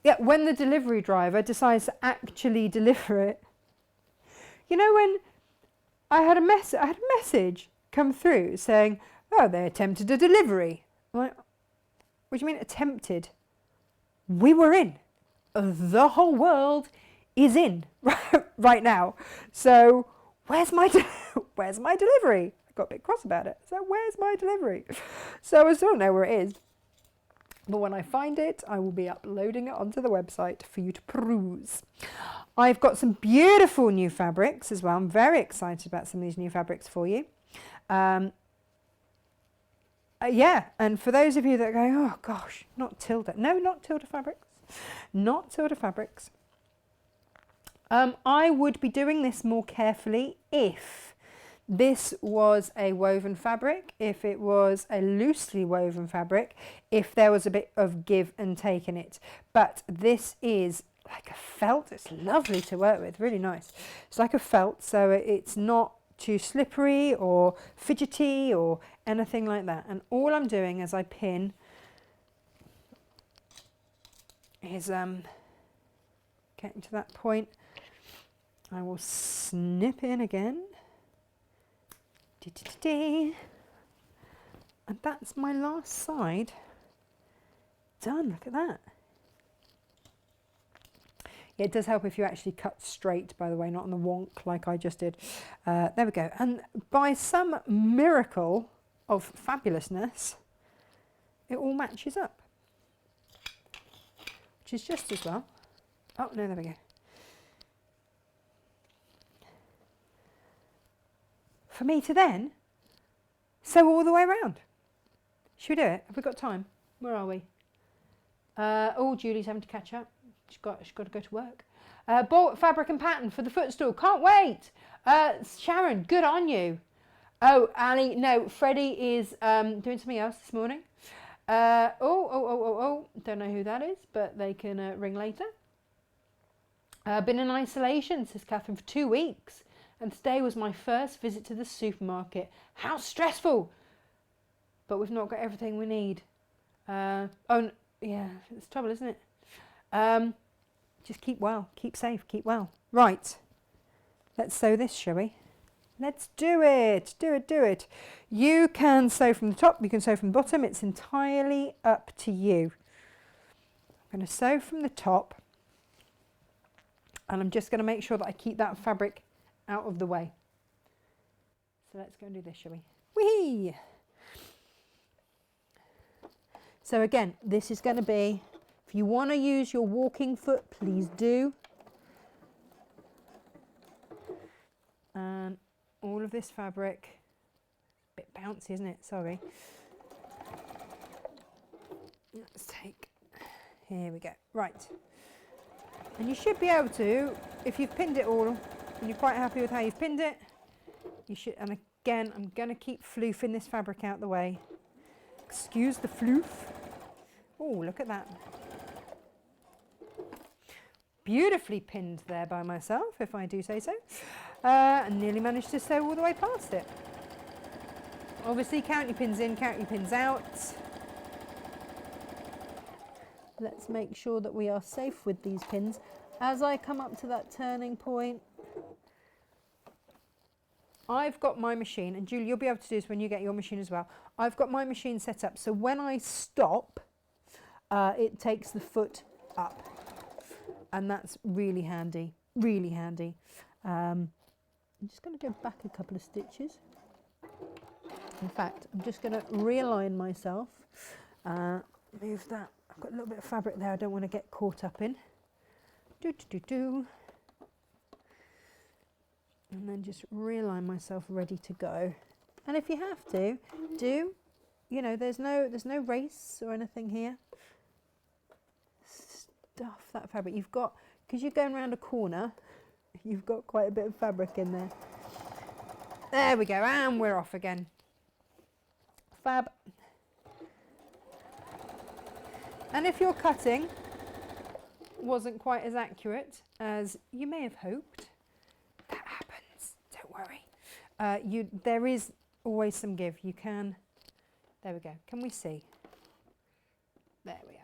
Yeah, when the delivery driver decides to actually deliver it. You know, when I had a message come through saying, oh, they attempted a delivery. I'm like, what do you mean attempted? We were in. The whole world is in right now. So where's my delivery? I got a bit cross about it. So where's my delivery? So I still don't know where it is. But when I find it, I will be uploading it onto the website for you to peruse. I've got some beautiful new fabrics as well. I'm very excited about some of these new fabrics for you. Yeah, and for those of you that are going, oh gosh, not Tilda. No, not Tilda fabrics. Not Tilda fabrics. I would be doing this more carefully if this was a woven fabric, if it was a loosely woven fabric, if there was a bit of give and take in it. But this is like a felt. It's lovely to work with, really nice. It's like a felt, so it's not too slippery or fidgety or anything like that. And all I'm doing as I pin is getting to that point. I will snip in again. And that's my last side done. Look at that. Yeah, it does help if you actually cut straight, by the way, not on the wonk like I just did. There we go. And by some miracle of fabulousness, it all matches up, which is just as well. Oh, no, there we go. For me to then sew all the way around. Should we do it? Have we got time? Where are we? Oh, Julie's having to catch up. She's got to go to work. Bought fabric and pattern for the Footstool. Can't wait. Sharon, good on you. Oh, Ali, no, Freddie is doing something else this morning. Don't know who that is, but they can ring later. Been in isolation, says Catherine, for 2 weeks. And today was my first visit to the supermarket. How stressful! But we've not got everything we need. Yeah, it's trouble, isn't it? Just keep well, keep safe, keep well. Right, let's sew this, shall we? Let's do it, do it. You can sew from the top, you can sew from the bottom. It's entirely up to you. I'm going to sew from the top. And I'm just going to make sure that I keep that fabric out of the way. So let's go and do this, shall we? Whee! So again, this is going to be, if you want to use your walking foot, please do. And all of this fabric, a bit bouncy, isn't it? Sorry. Let's take, here we go. Right. And you should be able to, if you've pinned it all, and you're quite happy with how you've pinned it, you should, and again, I'm going to keep floofing this fabric out the way. Excuse the floof. Oh, look at that. Beautifully pinned there by myself, if I do say so. And nearly managed to sew all the way past it. Obviously, count your pins in, count your pins out. Let's make sure that we are safe with these pins. As I come up to that turning point, I've got my machine, and Julie, you'll be able to do this when you get your machine as well. I've got my machine set up, so when I stop, it takes the foot up. And that's really handy, really handy. I'm just going to go back a couple of stitches. In fact, I'm just going to realign myself. Move that. I've got a little bit of fabric there I don't want to get caught up in. And then just realign myself ready to go. And if you have to, you know, there's no race or anything here. Stuff that fabric. You've got, because you're going around a corner, you've got quite a bit of fabric in there. There we go, and we're off again. Fab. And if your cutting wasn't quite as accurate as you may have hoped, that happens, don't worry. There is always some give. You can, there we go. Can we see? There we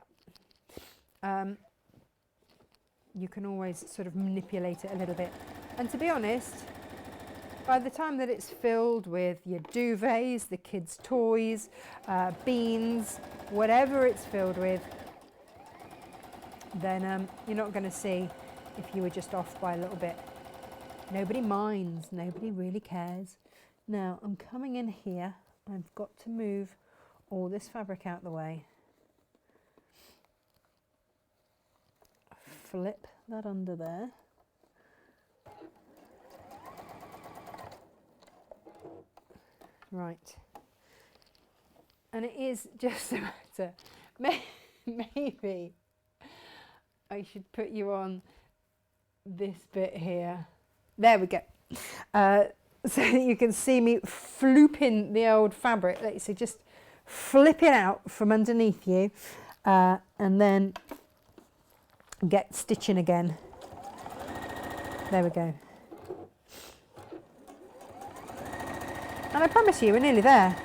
are. You can always sort of manipulate it a little bit. And to be honest, by the time that it's filled with your duvets, the kids' toys, beans, whatever it's filled with, then you're not going to see if you were just off by a little bit. Nobody minds, nobody really cares. Now I'm coming in here, I've got to move all this fabric out the way. Flip that under there. Right. And it is just a matter, maybe I should put you on this bit here. There we go. So you can see me flooping the old fabric. Like you say, just flip it out from underneath you and then get stitching again. There we go. And I promise you, we're nearly there.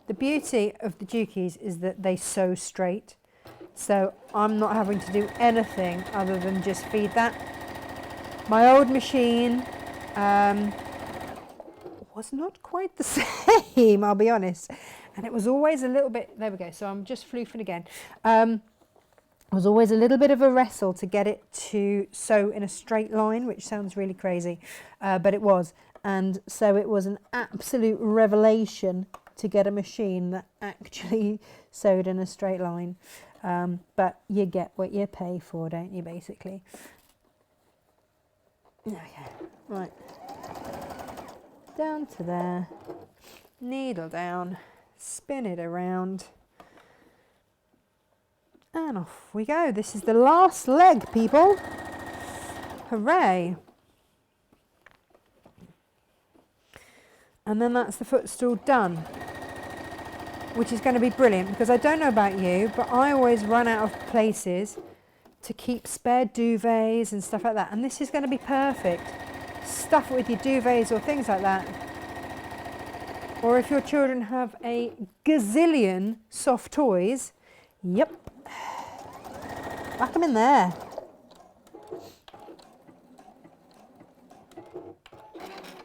The beauty of the Jukies is that they sew straight. So I'm not having to do anything other than just feed that. My old machine was not quite the same, I'll be honest. And it was always a little bit, there we go, so I'm just floofing again. It was always a little bit of a wrestle to get it to sew in a straight line, which sounds really crazy, but it was. And so it was an absolute revelation to get a machine that actually sewed in a straight line. But you get what you pay for, don't you, basically? Okay, right. Down to there, needle down, spin it around, and off we go. This is the last leg, people. Hooray. And then that's the footstool done, which is going to be brilliant, because I don't know about you, but I always run out of places to keep spare duvets and stuff like that. And this is going to be perfect. Stuff it with your duvets or things like that. Or if your children have a gazillion soft toys, yep, whack them in there.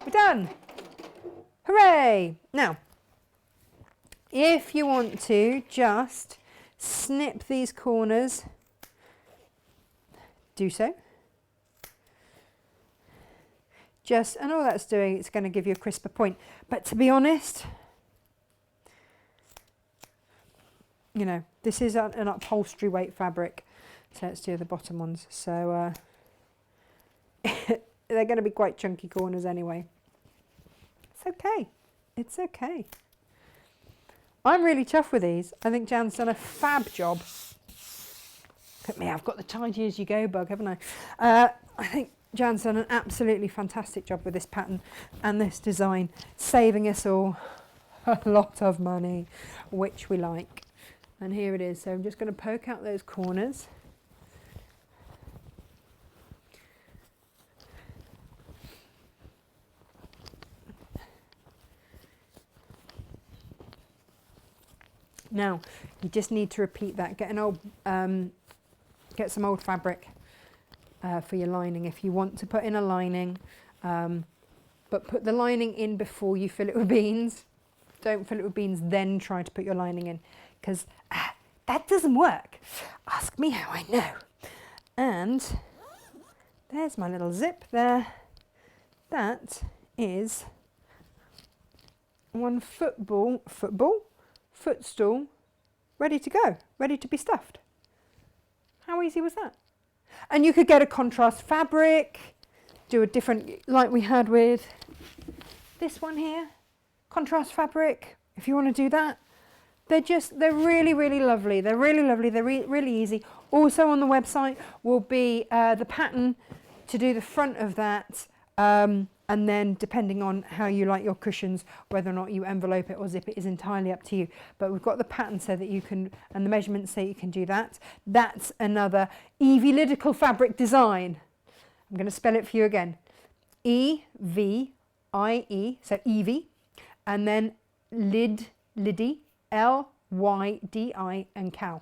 We're done. Hooray! Now, if you want to just snip these corners, do so. And all that's doing, it's going to give you a crisper point. But to be honest, you know, this is an upholstery weight fabric. So let's do the bottom ones. So they're going to be quite chunky corners anyway. It's okay. It's okay. I'm really chuffed with these. I think Jan's done a fab job. Look at me, I've got the tidy as you go bug, haven't I? I think Jan's done an absolutely fantastic job with this pattern and this design, saving us all a lot of money, which we like. And here it is. So I'm just going to poke out those corners. Now, you just need to repeat that. Get some old fabric for your lining if you want to put in a lining, but put the lining in before you fill it with beans. Don't fill it with beans, then try to put your lining in, because that doesn't work. Ask me how I know. And there's my little zip there. That is one footstool, ready to go, ready to be stuffed. How easy was that? And you could get a contrast fabric, do a different, like we had with this one here, contrast fabric, if you want to do that. They're really, really lovely. They're really lovely. They're really easy. Also on the website will be the pattern to do the front of that. And then depending on how you like your cushions, whether or not you envelope it or zip it is entirely up to you. But we've got the pattern so that you can, and the measurements so you can do that. That's another Evilydical fabric design. I'm going to spell it for you again. E-V-I-E, so Evie, and then Liddy, L-Y-D-I, and Callum,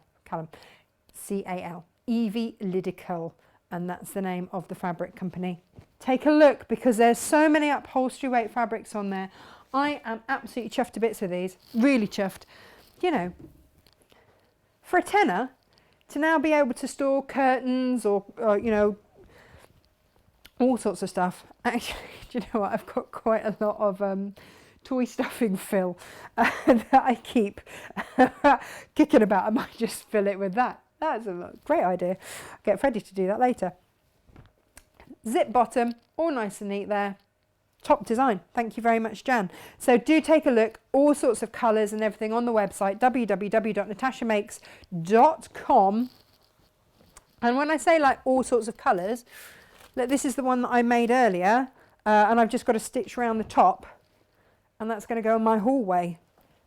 C-A-L, Evilydical, and that's the name of the fabric company. Take a look, because there's so many upholstery weight fabrics on there. I am absolutely chuffed to bits with these, really chuffed. You know, for a tenner, to now be able to store curtains or you know, all sorts of stuff. Actually, do you know what? I've got quite a lot of toy stuffing fill that I keep kicking about. I might just fill it with that. That's a great idea. I'll get Freddie to do that later. Zip bottom, all nice and neat there. Top design. Thank you very much, Jan. So do take a look. All sorts of colours and everything on the website, www.natashamakes.com. And when I say like all sorts of colours, look, this is the one that I made earlier, and I've just got a stitch around the top, and that's going to go in my hallway.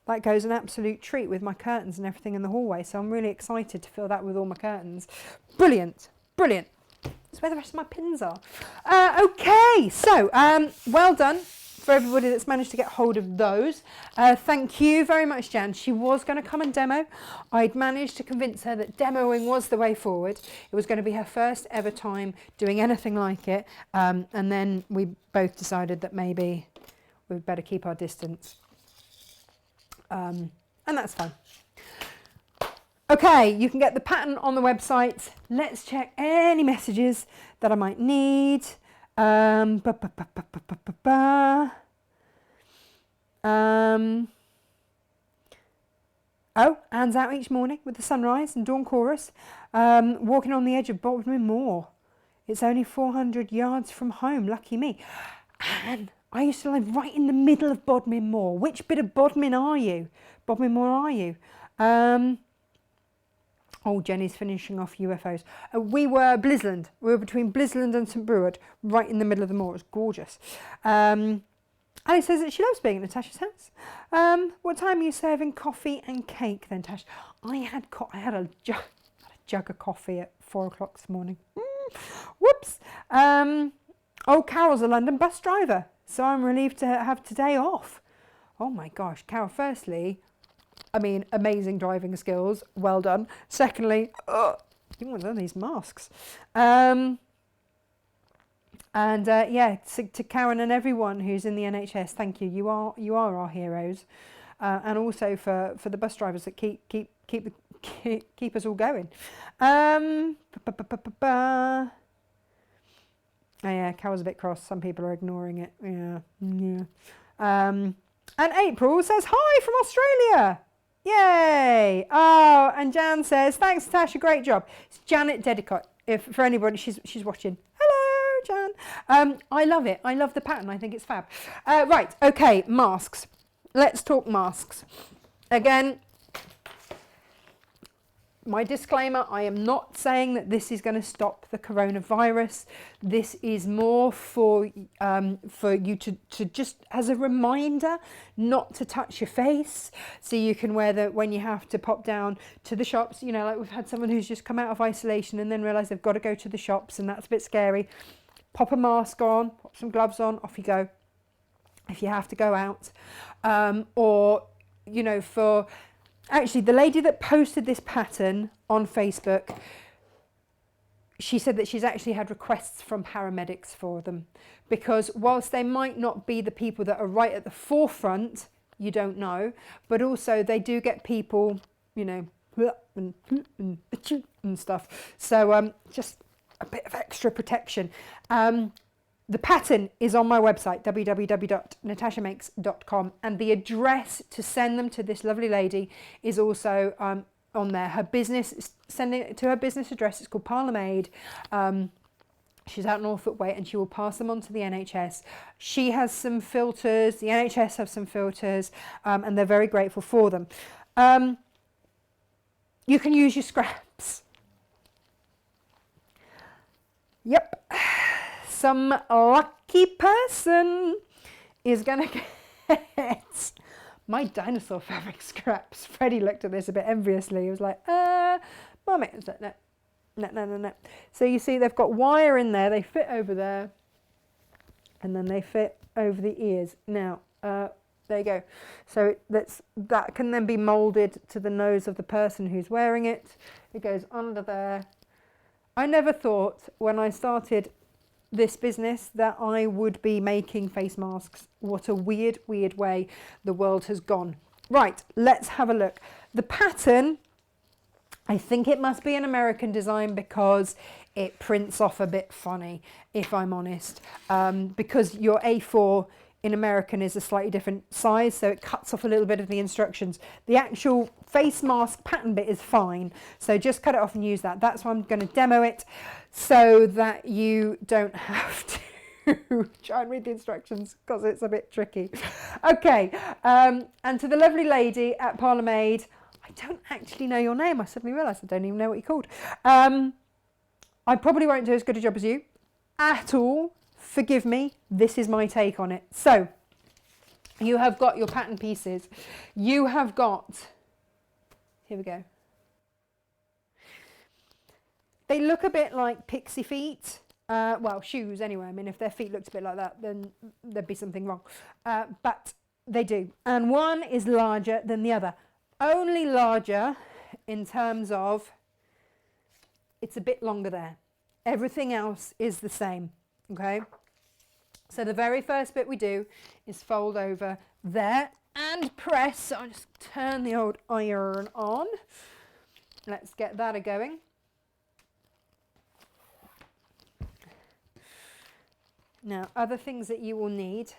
That goes an absolute treat with my curtains and everything in the hallway. So I'm really excited to fill that with all my curtains. Brilliant, brilliant. That's where the rest of my pins are. Okay, so well done for everybody that's managed to get hold of those. Thank you very much, Jan. She was going to come and demo. I'd managed to convince her that demoing was the way forward. It was going to be her first ever time doing anything like it. And then we both decided that maybe we'd better keep our distance. And that's fine. Okay, you can get the pattern on the website. Let's check any messages that I might need. Oh, Anne's out each morning with the sunrise and dawn chorus, walking on the edge of Bodmin Moor. It's only 400 yards from home, lucky me. Anne, I used to live right in the middle of Bodmin Moor. Which bit of Bodmin are you? Bodmin Moor are you? Oh, Jenny's finishing off UFOs. We were Blisland. We were between Blisland and St Breward, right in the middle of the moor. It was gorgeous. Ali says that she loves being at Natasha's house. What time are you serving coffee and cake then, Tash? I had a jug of coffee at 4 o'clock this morning. Whoops. Oh, Carol's a London bus driver, so I'm relieved to have today off. Oh my gosh, Carol, firstly, I mean, amazing driving skills, well done. Secondly, you want one of these masks. Yeah, to Karen and everyone who's in the NHS, thank you. You are our heroes, and also for the bus drivers that keep us all going. Oh yeah, Carol's a bit cross. Some people are ignoring it. Yeah. And April says hi from Australia. Yay! Oh, and Jan says thanks, Natasha. Great job. It's Janet Dedicott. If for anybody, she's watching. Jan. I love it. I love the pattern. I think it's fab. Right, okay, masks. Let's talk masks. Again, my disclaimer, I am not saying that this is going to stop the coronavirus. This is more for you to just as a reminder not to touch your face, so you can wear that when you have to pop down to the shops. You know, like we've had someone who's just come out of isolation and then realised they've got to go to the shops, and that's a bit scary. Pop a mask on, pop some gloves on, off you go. If you have to go out, or you know, for actually the lady that posted this pattern on Facebook, she said that she's actually had requests from paramedics for them, because whilst they might not be the people that are right at the forefront, you don't know, but also they do get people, you know, and stuff. So just a bit of extra protection. The pattern is on my website, www.natashamakes.com, and the address to send them to this lovely lady is also on there. Her business, sending it to her business address, it's called Parlourmaid. She's out in Norfolk Way, and she will pass them on to the NHS. She has some filters, the NHS have some filters, and they're very grateful for them. You can use your scraps. Yep, some lucky person is going to get my dinosaur fabric scraps. Freddie looked at this a bit enviously. He was like, Mummy. I was like, no. So you see they've got wire in there. They fit over there, and then they fit over the ears. Now, there you go. So that can then be moulded to the nose of the person who's wearing it. It goes under there. I never thought when I started this business that I would be making face masks. What a weird, weird way the world has gone. Right, let's have a look. The pattern, I think it must be an American design because it prints off a bit funny, if I'm honest, because your A4 in American is a slightly different size, so it cuts off a little bit of the instructions. The actual face mask pattern bit is fine, so just cut it off and use that. That's why I'm going to demo it, so that you don't have to try and read the instructions, because it's a bit tricky. Okay, and to the lovely lady at Parlourmaid, I don't actually know your name. I suddenly realised I don't even know what you're called. I probably won't do as good a job as you at all. Forgive me, this is my take on it. So, you have got your pattern pieces. You have got, here we go. They look a bit like pixie feet. Well, shoes anyway. I mean, if their feet looked a bit like that, then there'd be something wrong. But they do. And one is larger than the other. Only larger in terms of it's a bit longer there. Everything else is the same. Okay, so the very first bit we do is fold over there and press. So I'll just turn the old iron on. Let's get that a-going. Now, other things that you will need,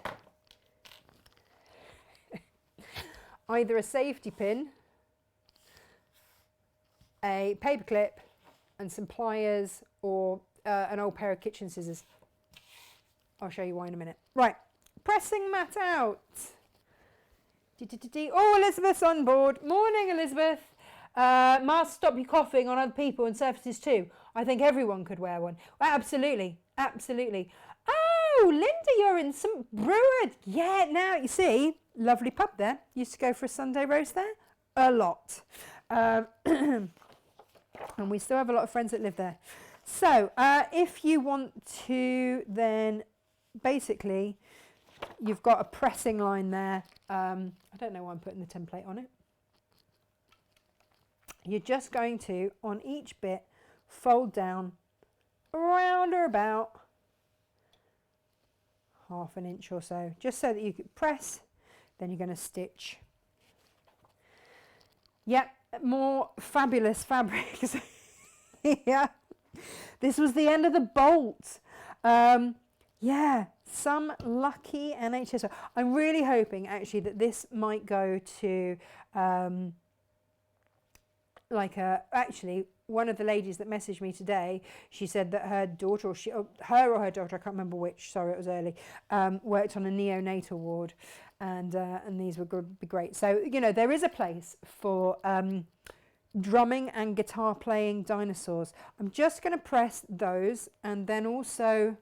either a safety pin a paper clip and some pliers or an old pair of kitchen scissors. I'll show you why in a minute. Right, pressing mat out. Oh, Elizabeth's on board. Morning, Elizabeth. Masks stop you coughing on other people and surfaces too. I think everyone could wear one. Well, absolutely, absolutely. Oh, Linda, you're in St. Breward. Yeah, now you see, lovely pub there. Used to go for a Sunday roast there. A lot. And we still have a lot of friends that live there. So if you want to then basically, you've got a pressing line there. I don't know why I'm putting the template on it. You're just going to, on each bit, fold down around or about half an inch or so, just so that you could press, then you're going to stitch. Yep, more fabulous fabrics. Yeah, this was the end of the bolt. Yeah, some lucky NHS. I'm really hoping actually that this might go to actually one of the ladies that messaged me today, she said that her daughter, or her daughter, I can't remember which, sorry it was early, worked on a neonatal ward, and these would be great. So, you know, there is a place for drumming and guitar playing dinosaurs. I'm just going to press those, and then also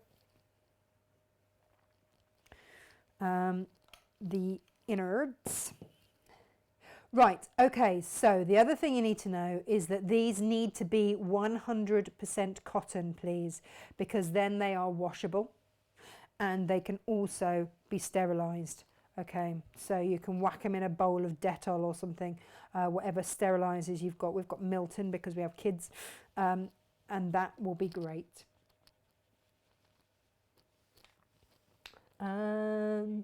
the innards. Right, okay, so the other thing you need to know is that these need to be 100% cotton, please, because then they are washable and they can also be sterilised. Okay, so you can whack them in a bowl of Dettol or something, whatever sterilisers you've got. We've got Milton because we have kids, and that will be great. Oh,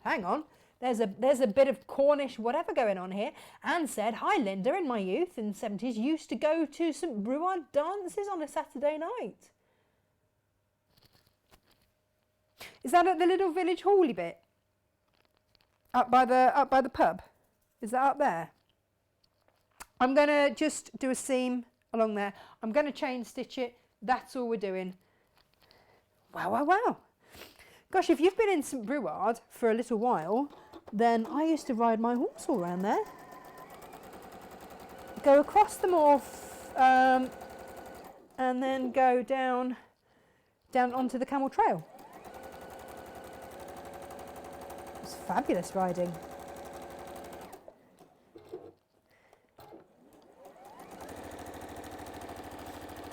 hang on. There's a bit of Cornish whatever going on here. Anne said, hi Linda, in my youth in the 70s used to go to St. Breward dances on a Saturday night. Is that at the little village hally bit? Up by the pub? Is that up there? I'm going to just do a seam along there. I'm going to chain stitch it. That's all we're doing. Wow, wow, wow. Gosh, if you've been in St. Breward for a little while, then I used to ride my horse all around there. Go across the moor and then go down onto the camel trail. It's fabulous riding.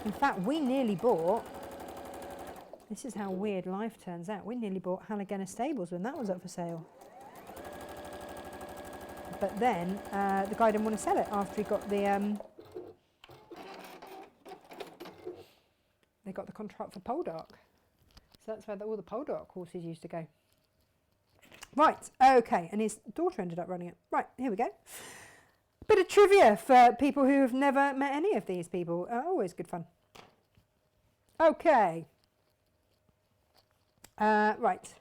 In fact, we nearly bought, this is how weird life turns out, we nearly bought Halligan Stables when that was up for sale. But then the guy didn't want to sell it after he got the they got the contract for Poldark. So that's where all the Poldark horses used to go. Right, okay, and his daughter ended up running it. Right, here we go. Bit of trivia for people who have never met any of these people. Always good fun. Okay. Right.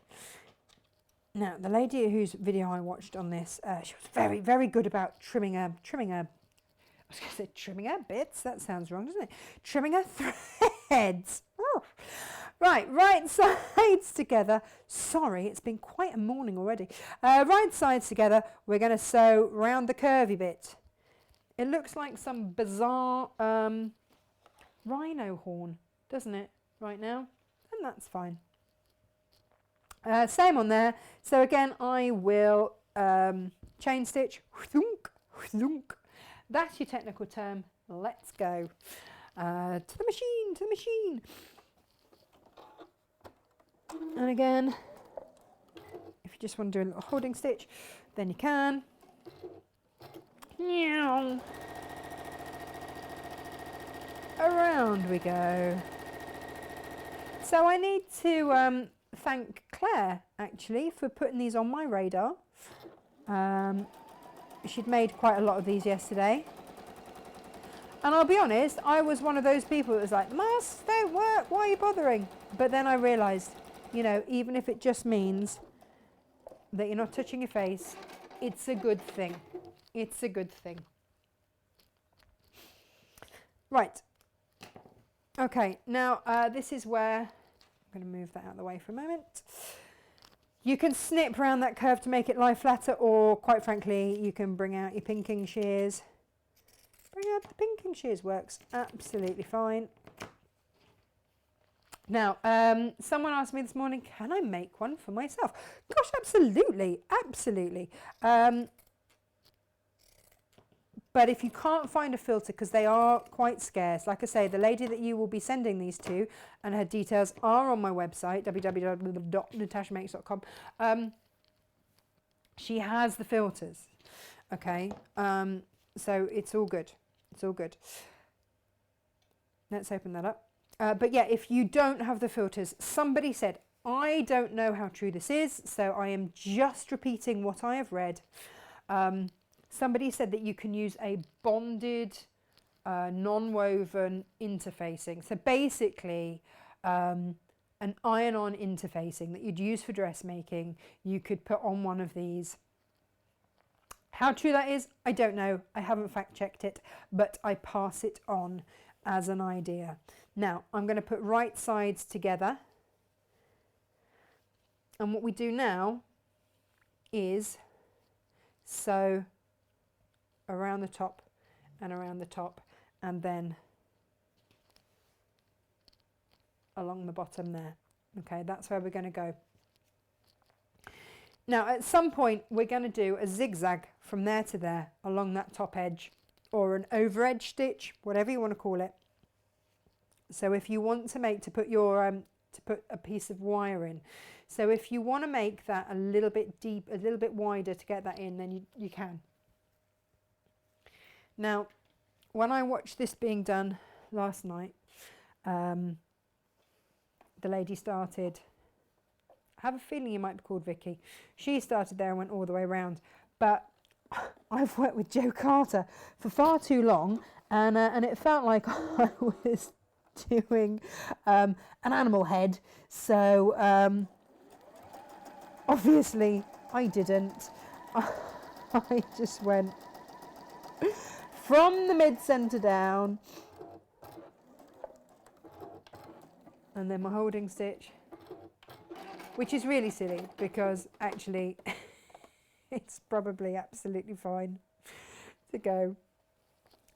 Now, the lady whose video I watched on this, she was very, very good about trimming her, I was going to say trimming her bits. That sounds wrong, doesn't it? Trimming her threads. Oh. Right sides together. Sorry, it's been quite a morning already. Right sides together. We're going to sew round the curvy bit. It looks like some bizarre rhino horn, doesn't it, right now? And that's fine. Same on there. So again, I will chain stitch. That's your technical term. Let's go. To the machine. And again, if you just want to do a little holding stitch, then you can. Around we go. So I need to thank Claire actually for putting these on my radar. She'd made quite a lot of these yesterday. And I'll be honest, I was one of those people that was like, masks don't work, why are you bothering? But then I realised, you know, even if it just means that you're not touching your face, it's a good thing. It's a good thing. Right. Okay, now this is where, I'm going to move that out of the way for a moment. You can snip around that curve to make it lie flatter, or quite frankly, you can bring out your pinking shears. Bring out the pinking shears works absolutely fine. Now, someone asked me this morning, can I make one for myself? Gosh, absolutely, absolutely. But if you can't find a filter, because they are quite scarce, like I say, the lady that you will be sending these to, and her details are on my website, www.natashamakes.com, she has the filters, okay? So it's all good. It's all good. Let's open that up. But yeah, if you don't have the filters, somebody said, I don't know how true this is, so I am just repeating what I have read. Somebody said that you can use a bonded, non-woven interfacing. So basically, an iron-on interfacing that you'd use for dressmaking, you could put on one of these. How true that is, I don't know. I haven't fact-checked it, but I pass it on as an idea. Now, I'm going to put right sides together. And what we do now is sew around the top, and then along the bottom there. Okay, that's where we're going to go. Now, at some point, we're going to do a zigzag from there to there along that top edge, or an over edge stitch, whatever you want to call it. So if you want to make, to put a piece of wire in. So if you want to make that a little bit deep, a little bit wider to get that in, then you can. Now, when I watched this being done last night, the lady started, I have a feeling you might be called Vicky. She started there and went all the way around. But I've worked with Jo Carter for far too long, and it felt like I was doing an animal head. So obviously I didn't. I just went from the mid-centre down, and then my holding stitch, which is really silly because actually it's probably absolutely fine to go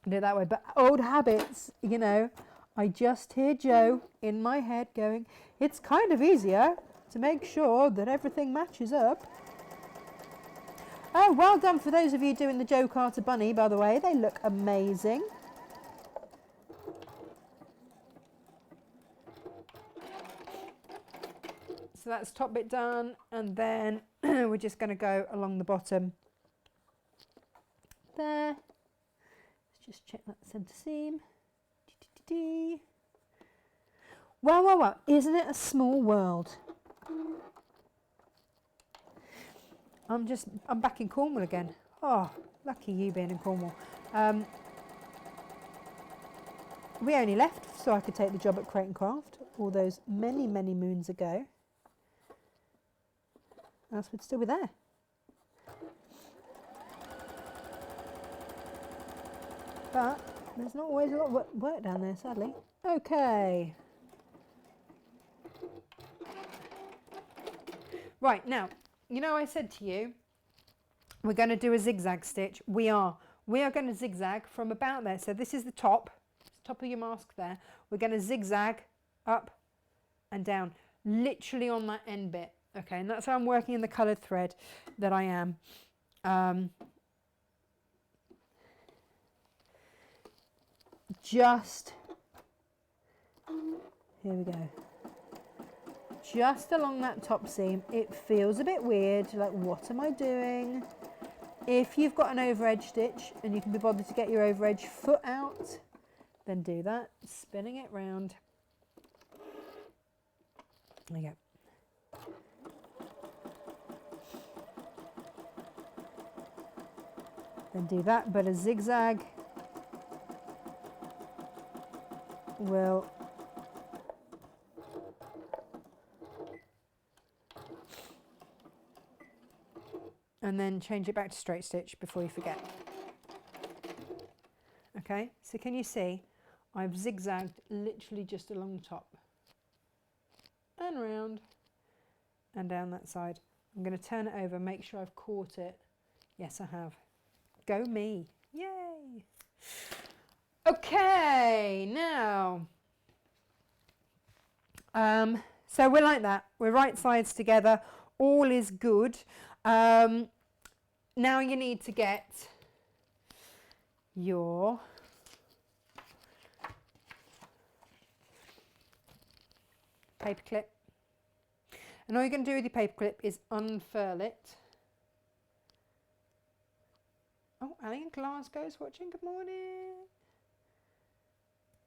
do it that way. But old habits, you know, I just hear Jo in my head going, it's kind of easier to make sure that everything matches up. Oh, well done for those of you doing the Jo Carter bunny, by the way. They look amazing. So that's top bit done, and then we're just going to go along the bottom there. Let's just check that centre seam. Well, isn't it a small world? I'm back in Cornwall again. Oh, lucky you being in Cornwall. We only left so I could take the job at Crate and Craft all those many, many moons ago. Else we'd still be there. But there's not always a lot of work down there, sadly. Okay. Right, now, you know I said to you, we're going to do a zigzag stitch. We are going to zigzag from about there. So this is the top of your mask there. We're going to zigzag up and down, literally on that end bit. Okay, and that's how I'm working in the coloured thread that I am. Just, here we go. Just along that top seam. It feels a bit weird, like what am I doing? If you've got an over edge stitch and you can be bothered to get your over edge foot out, then do that, spinning it round. There you go. Then do that, but a zigzag will and then change it back to straight stitch before you forget. Okay, so can you see I've zigzagged literally just along the top and round and down that side. I'm going to turn it over, make sure I've caught it. Yes, I have. Go me. Yay. Okay, now, so we're like that. We're right sides together. All is good. Now you need to get your paper clip. And all you're going to do with your paper clip is unfurl it. Oh, Ali in Glasgow's watching. Good morning.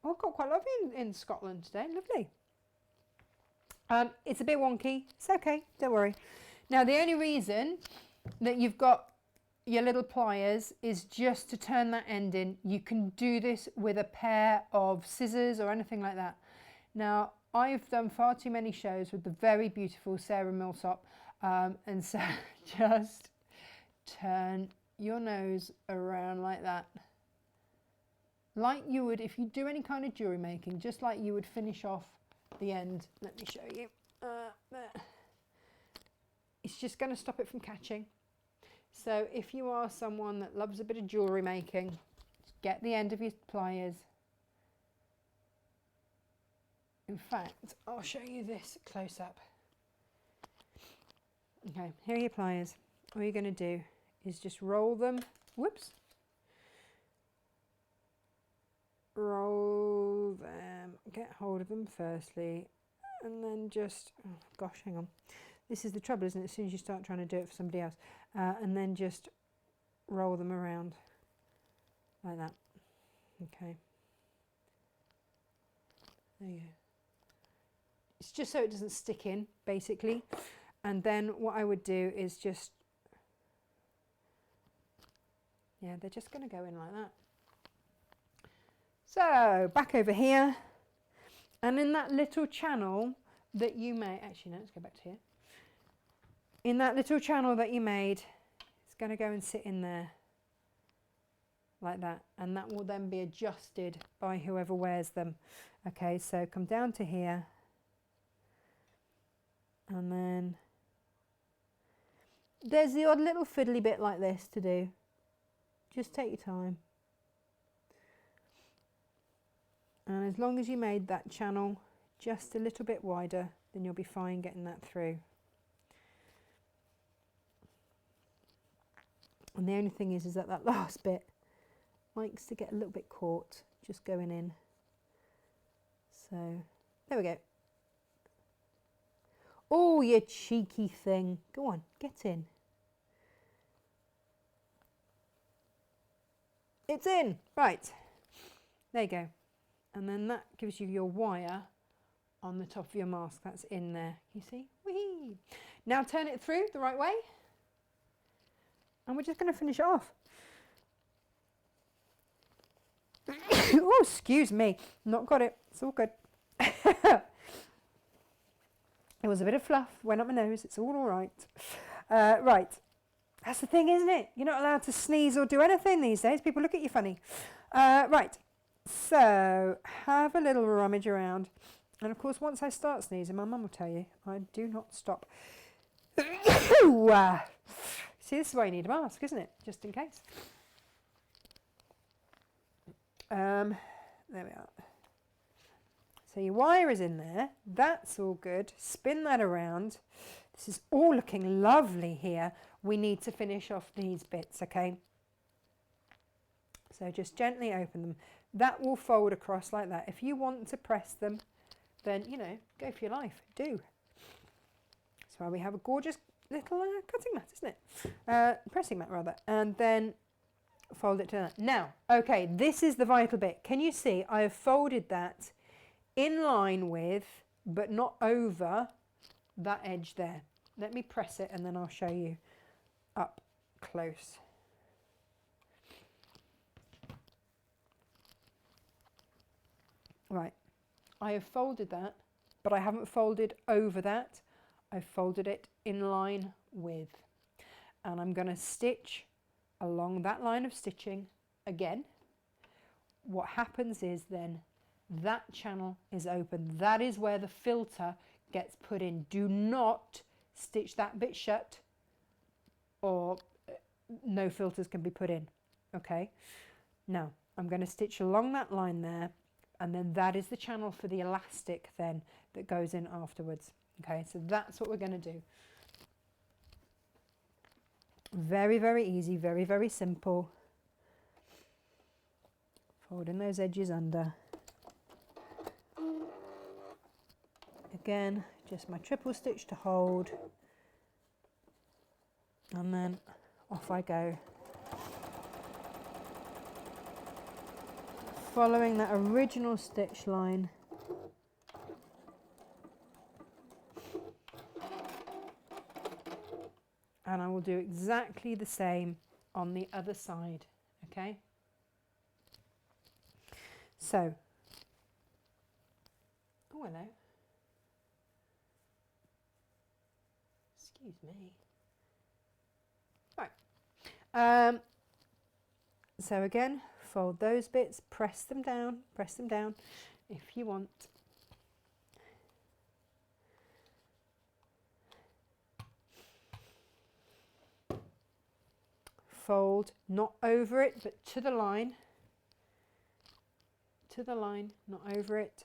Oh, I've got quite a lot of you in Scotland today. Lovely. It's a bit wonky. It's okay. Don't worry. Now, the only reason that you've got your little pliers is just to turn that end in. You can do this with a pair of scissors or anything like that. Now, I've done far too many shows with the very beautiful Sarah Millsop, and so just turn your nose around like that, like you would if you do any kind of jewellery making, just like you would finish off the end. Let me show you. There. It's just going to stop it from catching. So if you are someone that loves a bit of jewellery making, get the end of your pliers. In fact, I'll show you this close up. Okay, here are your pliers. All you're going to do is just roll them. Whoops. Roll them. Get hold of them firstly. And then just, oh gosh, hang on. This is the trouble, isn't it? As soon as you start trying to do it for somebody else. And then just roll them around like that. Okay. There you go. It's just so it doesn't stick in, basically. And then what I would do is just, yeah, they're just going to go in like that. So, back over here. And in that little channel that you made, actually no, let's go back to here. In that little channel that you made, it's going to go and sit in there like that. And that will then be adjusted by whoever wears them. Okay, so come down to here. And then there's the odd little fiddly bit like this to do. Just take your time. And as long as you made that channel just a little bit wider, then you'll be fine getting that through. And the only thing is that that last bit likes to get a little bit caught just going in. So there we go. Oh, you cheeky thing. Go on, get in. It's in. Right. There you go. And then that gives you your wire on the top of your mask. That's in there. You see? Whee! Now turn it through the right way. And we're just going to finish it off. Oh, excuse me. Not got it. It's all good. It was a bit of fluff, went up my nose, it's all right. Right, that's the thing, isn't it? You're not allowed to sneeze or do anything these days. People look at you funny. Right, so have a little rummage around. And of course, once I start sneezing, my mum will tell you, I do not stop. See, this is why you need a mask, isn't it? Just in case. There we are. So your wire is in there, that's all good. Spin that around. This is all looking lovely here. We need to finish off these bits, okay? So just gently open them. That will fold across like that. If you want to press them, then, you know, go for your life, do. That's why we have a gorgeous little cutting mat, isn't it? Pressing mat rather. And then fold it to that. Now, okay, this is the vital bit. Can you see I have folded that in line with, but not over, that edge there. Let me press it and then I'll show you up close. Right, I have folded that, but I haven't folded over that. I've folded it in line with. And I'm going to stitch along that line of stitching again, what happens is then that channel is open. That is where the filter gets put in. Do not stitch that bit shut, or no filters can be put in. Okay, now I'm going to stitch along that line there, and then that is the channel for the elastic then that goes in afterwards. Okay, so that's what we're going to do. Very, very easy, very, very simple. Folding those edges under. Again, just my triple stitch to hold, and then off I go. Following that original stitch line. And I will do exactly the same on the other side, okay? So, oh hello. Excuse me. Right. So again, fold those bits, press them down if you want. Fold, not over it, but to the line, not over it.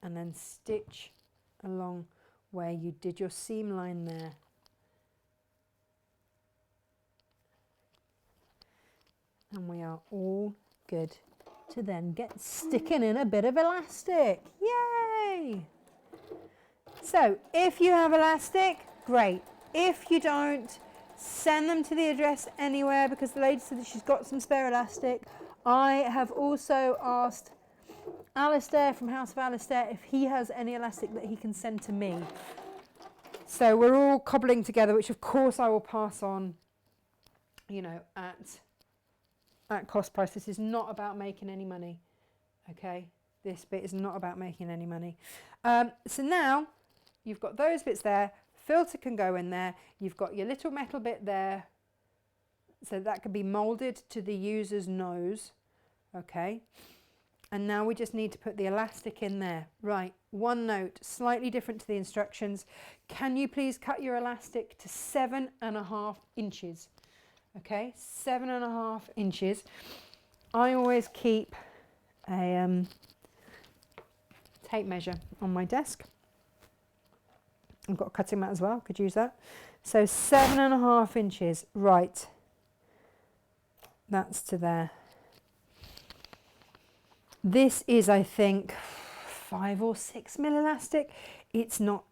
And then stitch along where you did your seam line there. And we are all good to then get sticking in a bit of elastic. Yay! So if you have elastic, great. If you don't, send them to the address anywhere, because the lady said that she's got some spare elastic. I have also asked Alistair from House of Alistair if he has any elastic that he can send to me. So we're all cobbling together, which of course I will pass on, you know, at cost price. This is not about making any money, okay? This bit is not about making any money. So now you've got those bits there, filter can go in there, you've got your little metal bit there, so that can be moulded to the user's nose, okay? And now we just need to put the elastic in there. Right, one note, slightly different to the instructions. Can you please cut your elastic to 7.5 inches? Okay, 7.5 inches. I always keep a tape measure on my desk. I've got a cutting mat as well, could use that. So 7.5 inches, right. That's to there. This is, I think, 5 or 6 mil elastic. It's not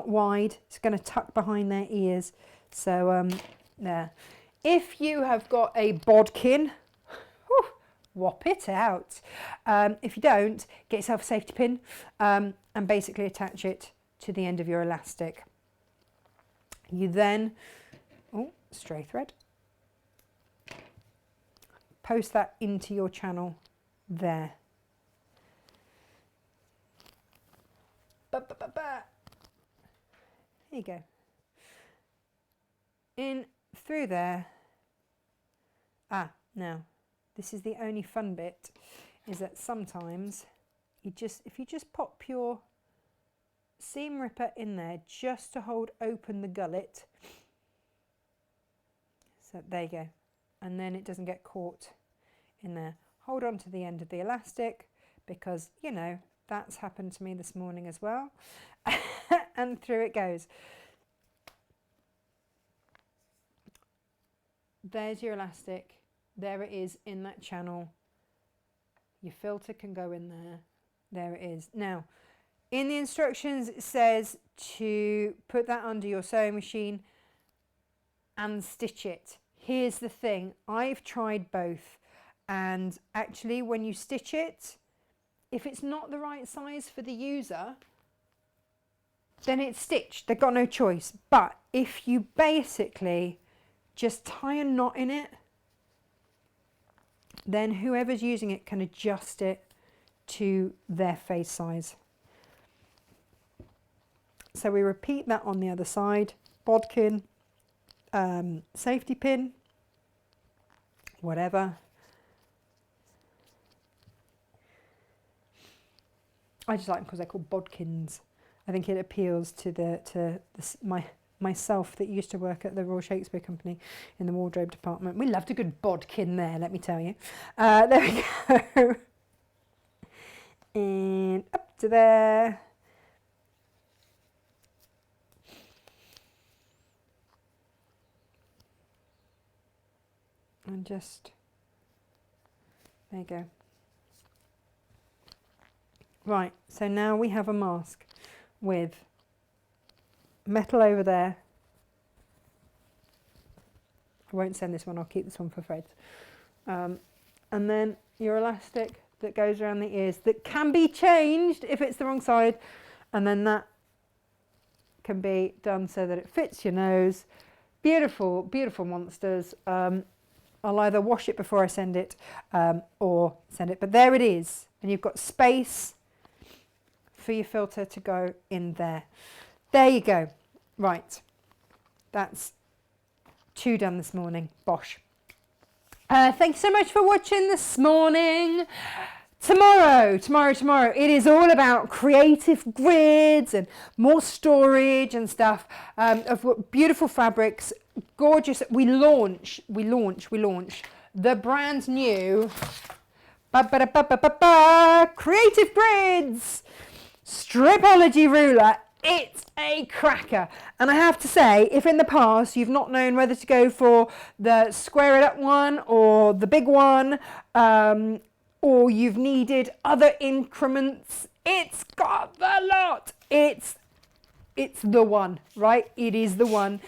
wide. It's going to tuck behind their ears. So there. If you have got a bodkin, whew, whop it out. If you don't, get yourself a safety pin and basically attach it to the end of your elastic. You then, oh, stray thread, post that into your channel there. Here you go. In through there. Now this is the only fun bit, is that sometimes if you just pop your seam ripper in there just to hold open the gullet, so there you go, and then it doesn't get caught in there. Hold on to the end of the elastic, because you know that's happened to me this morning as well. And through it goes. There's your elastic. There it is in that channel. Your filter can go in there. There it is. Now, in the instructions it says to put that under your sewing machine and stitch it. Here's the thing. I've tried both. And actually when you stitch it, if it's not the right size for the user, then it's stitched. They've got no choice. But if you basically just tie a knot in it, then whoever's using it can adjust it to their face size. So we repeat that on the other side. bodkin, safety pin, whatever. I just like them because they're called bodkins. I think it appeals to myself that used to work at the Royal Shakespeare Company in the wardrobe department. We loved a good bodkin there, let me tell you. There we go. And up to there. And just, there you go. Right, so now we have a mask with metal over there. I won't send this one, I'll keep this one for Fred. And then your elastic that goes around the ears that can be changed if it's the wrong side. And then that can be done so that it fits your nose. Beautiful, beautiful monsters. I'll either wash it before I send it or send it. But there it is. And you've got space for your filter to go in there. There you go. Right. That's 2 done this morning. Bosh. Thank you so much for watching this morning. Tomorrow, it is all about creative grids and more storage and stuff of beautiful fabrics, gorgeous. We launch the brand new Creative Grids Stripology ruler. It's a cracker. And I have to say, if in the past you've not known whether to go for the square it up one or the big one, or you've needed other increments, it's got the lot. It's the one, right? It is the one.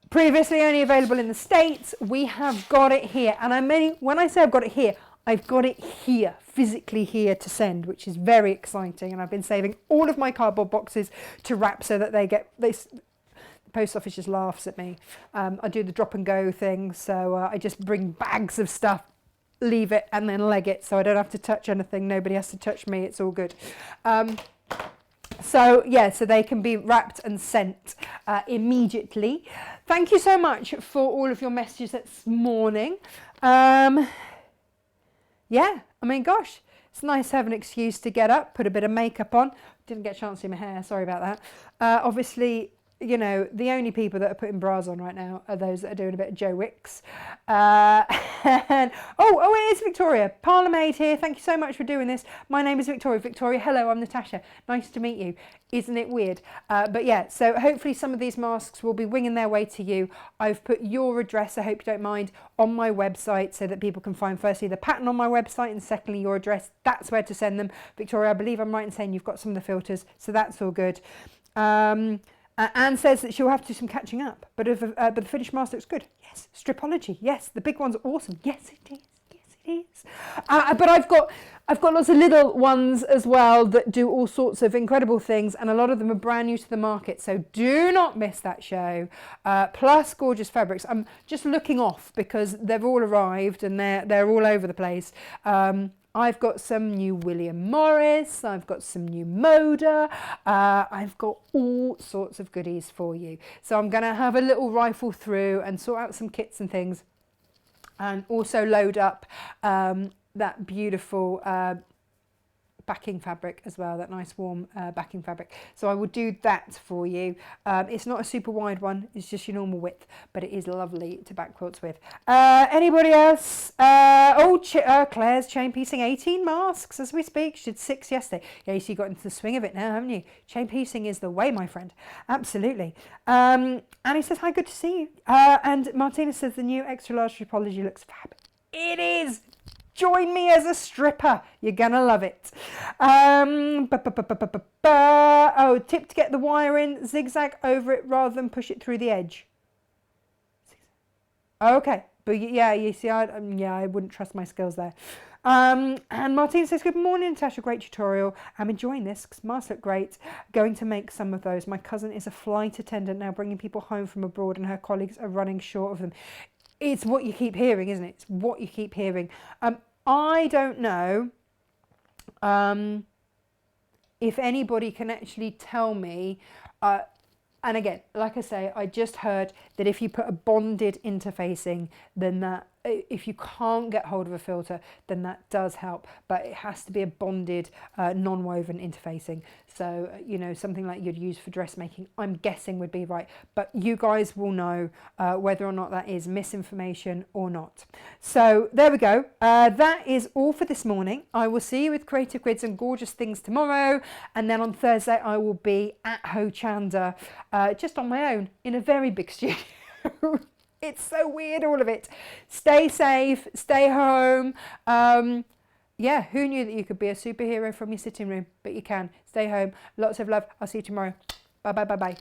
Previously only available in the States. We have got it here. And when I say I've got it here, I've got it here, physically here to send, which is very exciting. And I've been saving all of my cardboard boxes to wrap so that the post office just laughs at me. I do the drop and go thing. So I just bring bags of stuff, leave it and then leg it. So I don't have to touch anything. Nobody has to touch me. It's all good. So yeah, so they can be wrapped and sent immediately. Thank you so much for all of your messages this morning. Yeah, I mean, gosh, it's nice to have an excuse to get up, put a bit of makeup on. Didn't get a chance to do my hair, sorry about that. Obviously, you know, the only people that are putting bras on right now are those that are doing a bit of Joe Wicks. And, it is Victoria. Parlourmaid here. Thank you so much for doing this. My name is Victoria. Victoria, hello, I'm Natasha. Nice to meet you. Isn't it weird? But yeah, so hopefully some of these masks will be winging their way to you. I've put your address, I hope you don't mind, on my website so that people can find firstly the pattern on my website and secondly your address. That's where to send them. Victoria, I believe I'm right in saying you've got some of the filters, so that's all good. Anne says that she'll have to do some catching up, but the finished mask looks good. Yes, Stripology. Yes, the big one's awesome. Yes, it is. Yes, it is. But I've got lots of little ones as well that do all sorts of incredible things, and a lot of them are brand new to the market. So do not miss that show. Plus gorgeous fabrics. I'm just looking off because they've all arrived and they're all over the place. I've got some new William Morris, I've got some new Moda, I've got all sorts of goodies for you. So I'm going to have a little rifle through and sort out some kits and things, and also load up that beautiful backing fabric as well, that nice warm backing fabric. So I will do that for you. It's not a super wide one, it's just your normal width, but it is lovely to back quilts with. Anybody else? Claire's chain piecing 18 masks as we speak. She did 6 yesterday. Yeah, so you got into the swing of it now, haven't you? Chain piecing is the way, my friend. Absolutely. Annie says, hi, good to see you. And Martina says the new extra large Stripology looks fab. It is. Join me as a stripper. You're going to love it. Tip to get the wire in, zigzag over it rather than push it through the edge. Okay. But yeah, you see, I wouldn't trust my skills there. And Martina says, good morning, Natasha. Great tutorial. I'm enjoying this. Masks look great. Going to make some of those. My cousin is a flight attendant now, bringing people home from abroad, and her colleagues are running short of them. It's what you keep hearing, isn't it? It's what you keep hearing. I don't know if anybody can actually tell me And again, like I say, I just heard that if you put a bonded interfacing, then that, if you can't get hold of a filter, then that does help, but it has to be a bonded non-woven interfacing. So you know, something like you'd use for dressmaking, I'm guessing would be right, but you guys will know whether or not that is misinformation or not. So there we go. That is all for this morning. I will see you with creative grids and gorgeous things tomorrow, and then on Thursday I will be at Ho Chanda, just on my own in a very big studio. It's so weird, all of it. Stay safe, stay home. Yeah, who knew that you could be a superhero from your sitting room? But you can. Stay home. Lots of love. I'll see you tomorrow. Bye, bye, bye, bye.